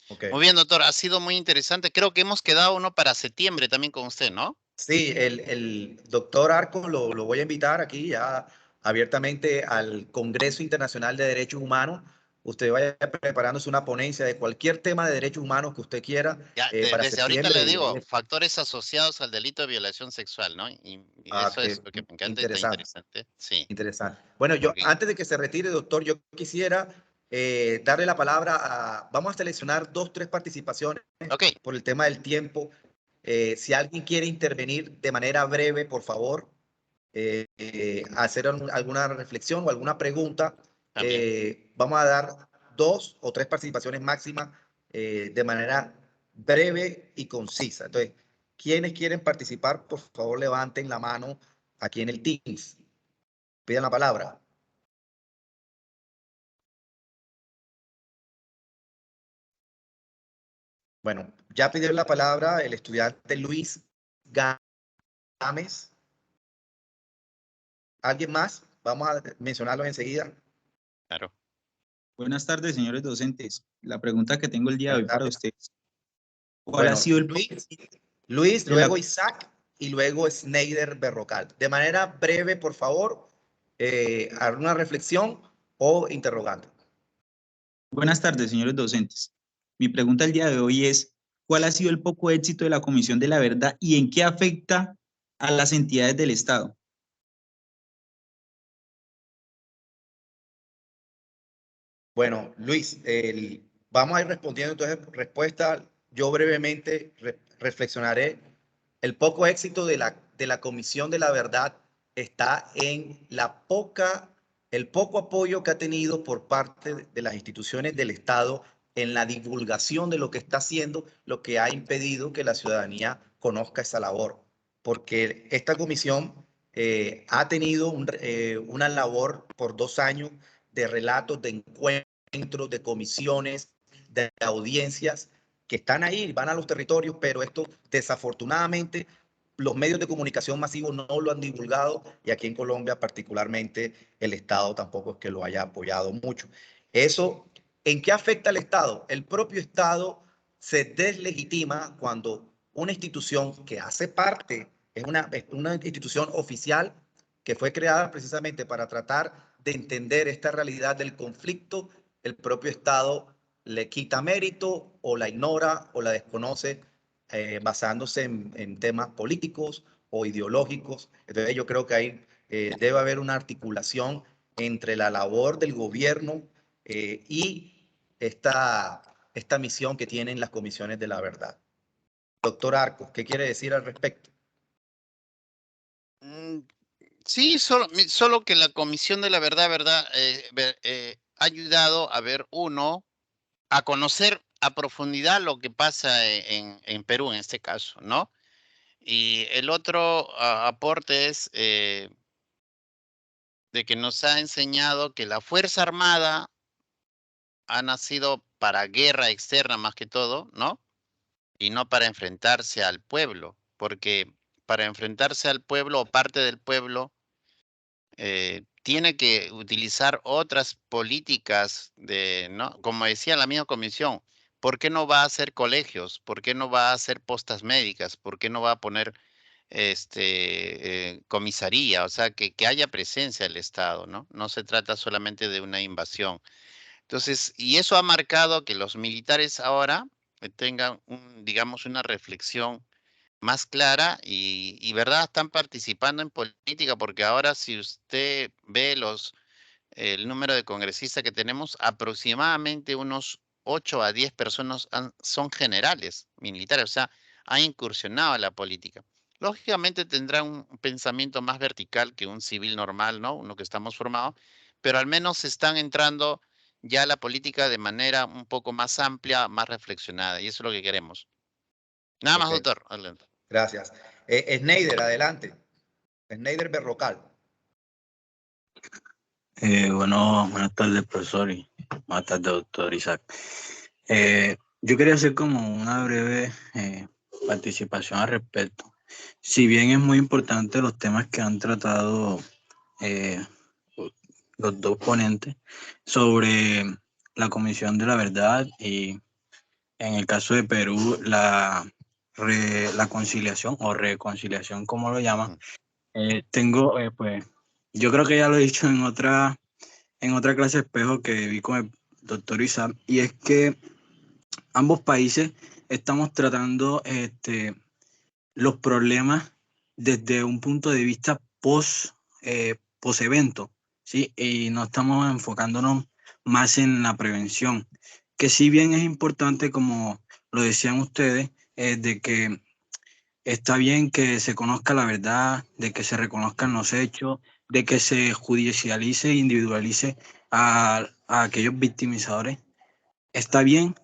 Ok. Muy bien, doctor, ha sido muy interesante. Creo que hemos quedado uno para septiembre también con usted, ¿no? Sí, el doctor Arco lo voy a invitar aquí ya abiertamente al Congreso Internacional de Derechos Humanos. Usted vaya preparándose una ponencia de cualquier tema de derechos humanos que usted quiera Ya, para desde ahorita le septiembre. digo, factores asociados al delito de violación sexual, ¿no? Y eso Que es lo que me encanta y está interesante, interesante. Sí, interesante. Bueno, yo porque, antes de que se retire, doctor, yo quisiera darle la palabra a, vamos a seleccionar 2, 3 participaciones ok, por el tema del tiempo. Si alguien quiere intervenir de manera breve, por favor, hacer alguna reflexión o alguna pregunta, también. vamos a dar 2 o 3 participaciones máximas de manera breve y concisa. Entonces, quienes quieren participar, por favor, levanten la mano aquí en el Teams. Pidan la palabra. Bueno, ya pidió la palabra el estudiante Luis Gámez. ¿Alguien más? Vamos a mencionarlos enseguida. Claro. Buenas tardes, señores docentes. La pregunta que tengo el día de Buenas hoy para tardes. ustedes, ¿cuál ha Bueno, sido el Luis, de la... luego Isaac y luego Sneider Berrocal. De manera breve, por favor, alguna reflexión o interrogante. Buenas tardes, señores docentes. Mi pregunta el día de hoy es, ¿cuál ha sido el poco éxito de la Comisión de la Verdad y en qué afecta a las entidades del Estado? Bueno, Luis, vamos a ir respondiendo entonces respuesta. Yo brevemente reflexionaré. El poco éxito de la Comisión de la Verdad está en el poco apoyo que ha tenido por parte de las instituciones del Estado en la divulgación de lo que está haciendo, lo que ha impedido que la ciudadanía conozca esa labor. Porque esta comisión ha tenido una labor por 2 años de relatos, de encuentros, de comisiones, de audiencias que están ahí, van a los territorios, pero esto desafortunadamente los medios de comunicación masivos no lo han divulgado y aquí en Colombia particularmente el Estado tampoco es que lo haya apoyado mucho. Eso, ¿en qué afecta al Estado? El propio Estado se deslegitima cuando una institución que hace parte, es una institución oficial que fue creada precisamente para tratar de entender esta realidad del conflicto, el propio Estado le quita mérito o la ignora o la desconoce basándose en temas políticos o ideológicos. Entonces yo creo que ahí debe haber una articulación entre la labor del gobierno y esta misión que tienen las comisiones de la verdad. Doctor Arcos, ¿qué quiere decir al respecto? Mm, sí, solo que la Comisión de la Verdad, ha ayudado a ver uno, a conocer a profundidad lo que pasa en Perú en este caso, ¿no? Y el otro aporte es de que nos ha enseñado que la Fuerza Armada ha nacido para guerra externa más que todo, ¿no? Y no para enfrentarse al pueblo, porque para enfrentarse al pueblo o parte del pueblo tiene que utilizar otras políticas ¿no? Como decía la misma comisión, ¿por qué no va a hacer colegios? ¿Por qué no va a hacer postas médicas? ¿Por qué no va a poner comisaría? O sea, que haya presencia del Estado, ¿no? No se trata solamente de una invasión. Entonces, y eso ha marcado que los militares ahora tengan, digamos, una reflexión más clara y verdad, están participando en política, porque ahora si usted ve el número de congresistas que tenemos, aproximadamente unos 8 a 10 personas son generales militares, o sea, han incursionado en la política. Lógicamente tendrán un pensamiento más vertical que un civil normal, ¿no? Uno que estamos formados, pero al menos están entrando ya a la política de manera un poco más amplia, más reflexionada, y eso es lo que queremos. Nada más, Ok, doctor. Adelante. gracias. Sneider, adelante. Sneider Berrocal. Bueno, buenas tardes, profesor, y buenas tardes, doctor Isaac. Yo quería hacer como una breve participación al respecto. Si bien es muy importante los temas que han tratado los dos ponentes sobre la Comisión de la Verdad y en el caso de Perú la conciliación o reconciliación, como lo llaman, pues, yo creo que ya lo he dicho en otra clase de espejo que vi con el doctor Isaac, y es que ambos países estamos tratando los problemas desde un punto de vista post evento, ¿sí? Y no estamos enfocándonos más en la prevención, que si bien es importante, como lo decían ustedes, de que está bien que se conozca la verdad, de que se reconozcan los hechos, de que se judicialice e individualice a aquellos victimizadores. Está bien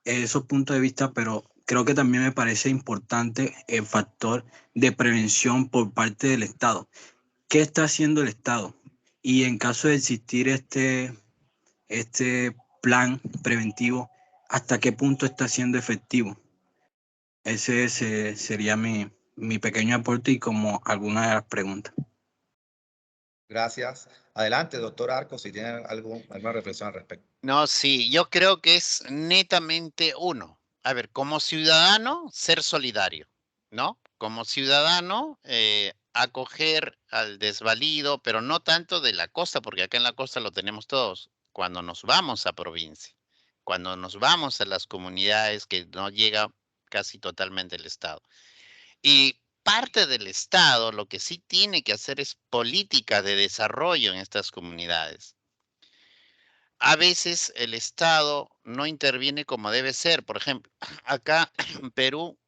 esos puntos de vista, pero creo que también me parece importante el factor de prevención por parte del Estado. ¿Qué está haciendo el Estado? Y en caso de existir este plan preventivo, ¿hasta qué punto está siendo efectivo? Ese sería mi pequeño aporte y como alguna de las preguntas. Gracias. Adelante, doctor Arcos, si tiene alguna reflexión al respecto. No, sí, yo creo que es netamente uno. A ver, como ciudadano, ser solidario, ¿no? Como ciudadano, acoger al desvalido, pero no tanto de la costa, porque acá en la costa lo tenemos todos. Cuando nos vamos a provincia, cuando nos vamos a las comunidades que no llega casi totalmente el Estado. Y parte del Estado lo que sí tiene que hacer es política de desarrollo en estas comunidades. A veces el Estado no interviene como debe ser. Por ejemplo, acá en Perú,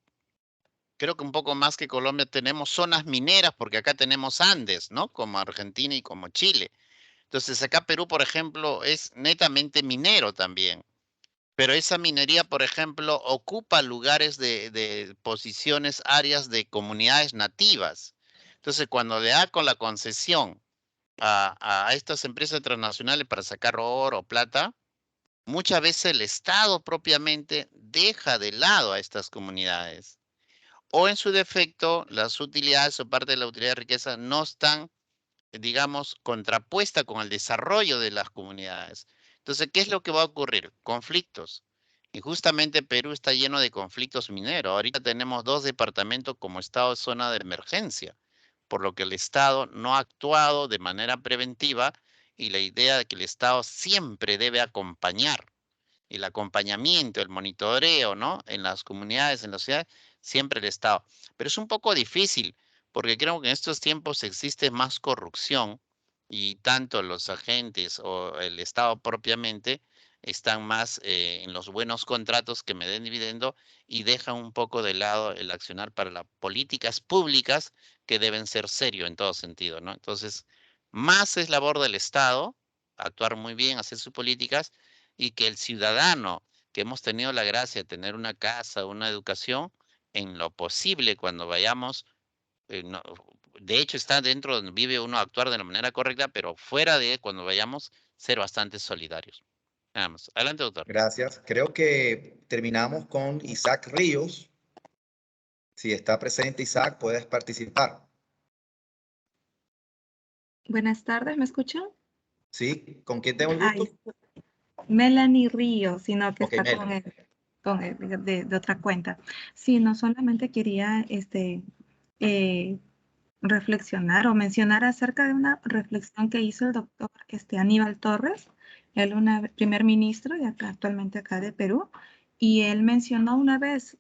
creo que un poco más que Colombia, tenemos zonas mineras porque acá tenemos Andes, ¿no? Como Argentina y como Chile. Entonces acá Perú, por ejemplo, es netamente minero también. Pero esa minería, por ejemplo, ocupa lugares de posiciones, áreas de comunidades nativas. Entonces, cuando le da con la concesión a estas empresas transnacionales para sacar oro o plata, muchas veces el Estado propiamente deja de lado a estas comunidades. O en su defecto, las utilidades o parte de la utilidad de riqueza no están, digamos, contrapuesta con el desarrollo de las comunidades. Entonces, ¿qué es lo que va a ocurrir? Conflictos. Y justamente Perú está lleno de conflictos mineros. Ahorita tenemos 2 departamentos como estado de zona de emergencia, por lo que el Estado no ha actuado de manera preventiva y la idea de que el Estado siempre debe acompañar el acompañamiento, el monitoreo, ¿no? En las comunidades, en las ciudades, siempre el Estado. Pero es un poco difícil, porque creo que en estos tiempos existe más corrupción y tanto los agentes o el Estado propiamente están más en los buenos contratos que me den dividendo y dejan un poco de lado el accionar para las políticas públicas que deben ser serio en todo sentido, ¿no? Entonces, más es labor del Estado actuar muy bien, hacer sus políticas y que el ciudadano que hemos tenido la gracia de tener una casa, una educación, en lo posible cuando vayamos, de hecho está dentro donde vive uno actuar de la manera correcta, pero fuera de cuando vayamos, ser bastante solidarios. Nada más. Adelante, doctor. Gracias. Creo que terminamos con Isaac Ríos. Si está presente Isaac, puedes participar. Buenas tardes, ¿me escuchan? Sí, ¿con quién tengo el Ay, gusto? Melanie Río, sino que Ok, está Melanie. con el de otra cuenta. Sí, no solamente quería eh, reflexionar o mencionar acerca de una reflexión que hizo el doctor Aníbal Torres, él primer ministro de acá, actualmente acá de Perú, y él mencionó una vez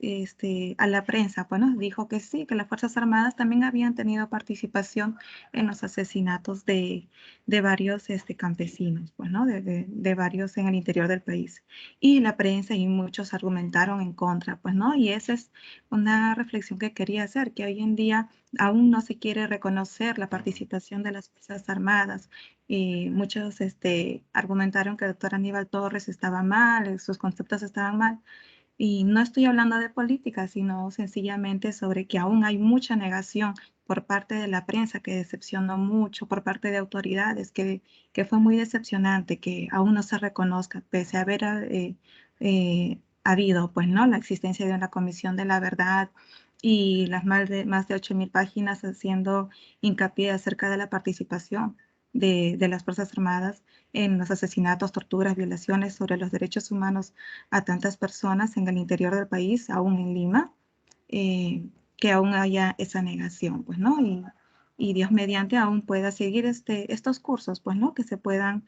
a la prensa, bueno, dijo que sí, que las Fuerzas Armadas también habían tenido participación en los asesinatos de varios campesinos, bueno, de varios en el interior del país. Y la prensa y muchos argumentaron en contra, pues, ¿no? Y esa es una reflexión que quería hacer, que hoy en día aún no se quiere reconocer la participación de las Fuerzas Armadas. Y muchos argumentaron que el doctor Aníbal Torres estaba mal, sus conceptos estaban mal. Y no estoy hablando de política, sino sencillamente sobre que aún hay mucha negación por parte de la prensa, que decepcionó mucho, por parte de autoridades, que fue muy decepcionante, que aún no se reconozca, pese a haber habido, pues, ¿no?, la existencia de una comisión de la verdad y las más de 8.000 páginas haciendo hincapié acerca de la participación de las Fuerzas Armadas en los asesinatos, torturas, violaciones sobre los derechos humanos a tantas personas en el interior del país, aún en Lima, que aún haya esa negación, pues, ¿no? Y Dios mediante aún pueda seguir estos cursos, pues, ¿no? Que se puedan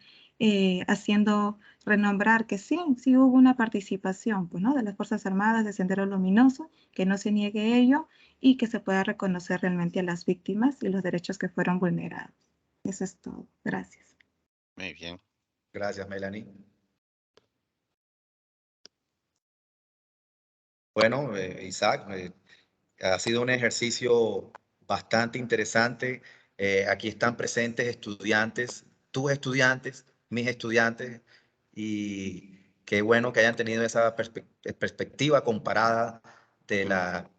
haciendo renombrar que sí, sí hubo una participación, pues, ¿no?, de las Fuerzas Armadas de Sendero Luminoso, que no se niegue ello y que se pueda reconocer realmente a las víctimas y los derechos que fueron vulnerados. Eso es todo. Gracias. Muy bien. Gracias, Melanie. Bueno, Isaac, ha sido un ejercicio bastante interesante. Aquí están presentes estudiantes, tus estudiantes, mis estudiantes, y qué bueno que hayan tenido esa perspectiva comparada de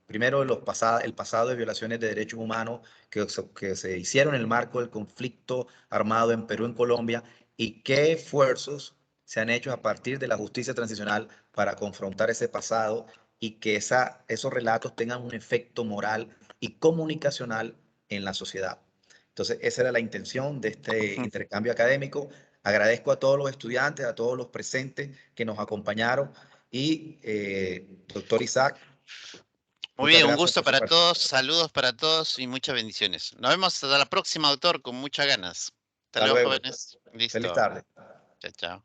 primero el pasado de violaciones de derechos humanos que se hicieron en el marco del conflicto armado en Perú, en Colombia, y qué esfuerzos se han hecho a partir de la justicia transicional para confrontar ese pasado y que esos relatos tengan un efecto moral y comunicacional en la sociedad. Entonces, esa era la intención de este intercambio académico. Agradezco a todos los estudiantes, a todos los presentes que nos acompañaron y doctor Isaac. Muy Muchas bien, un gracias gusto por su para todos, participación. saludos para todos y muchas bendiciones. Nos vemos hasta la próxima, doctor, con muchas ganas. Hasta Hasta luego, luego. jóvenes. Feliz Listo. tarde. Chao, chao.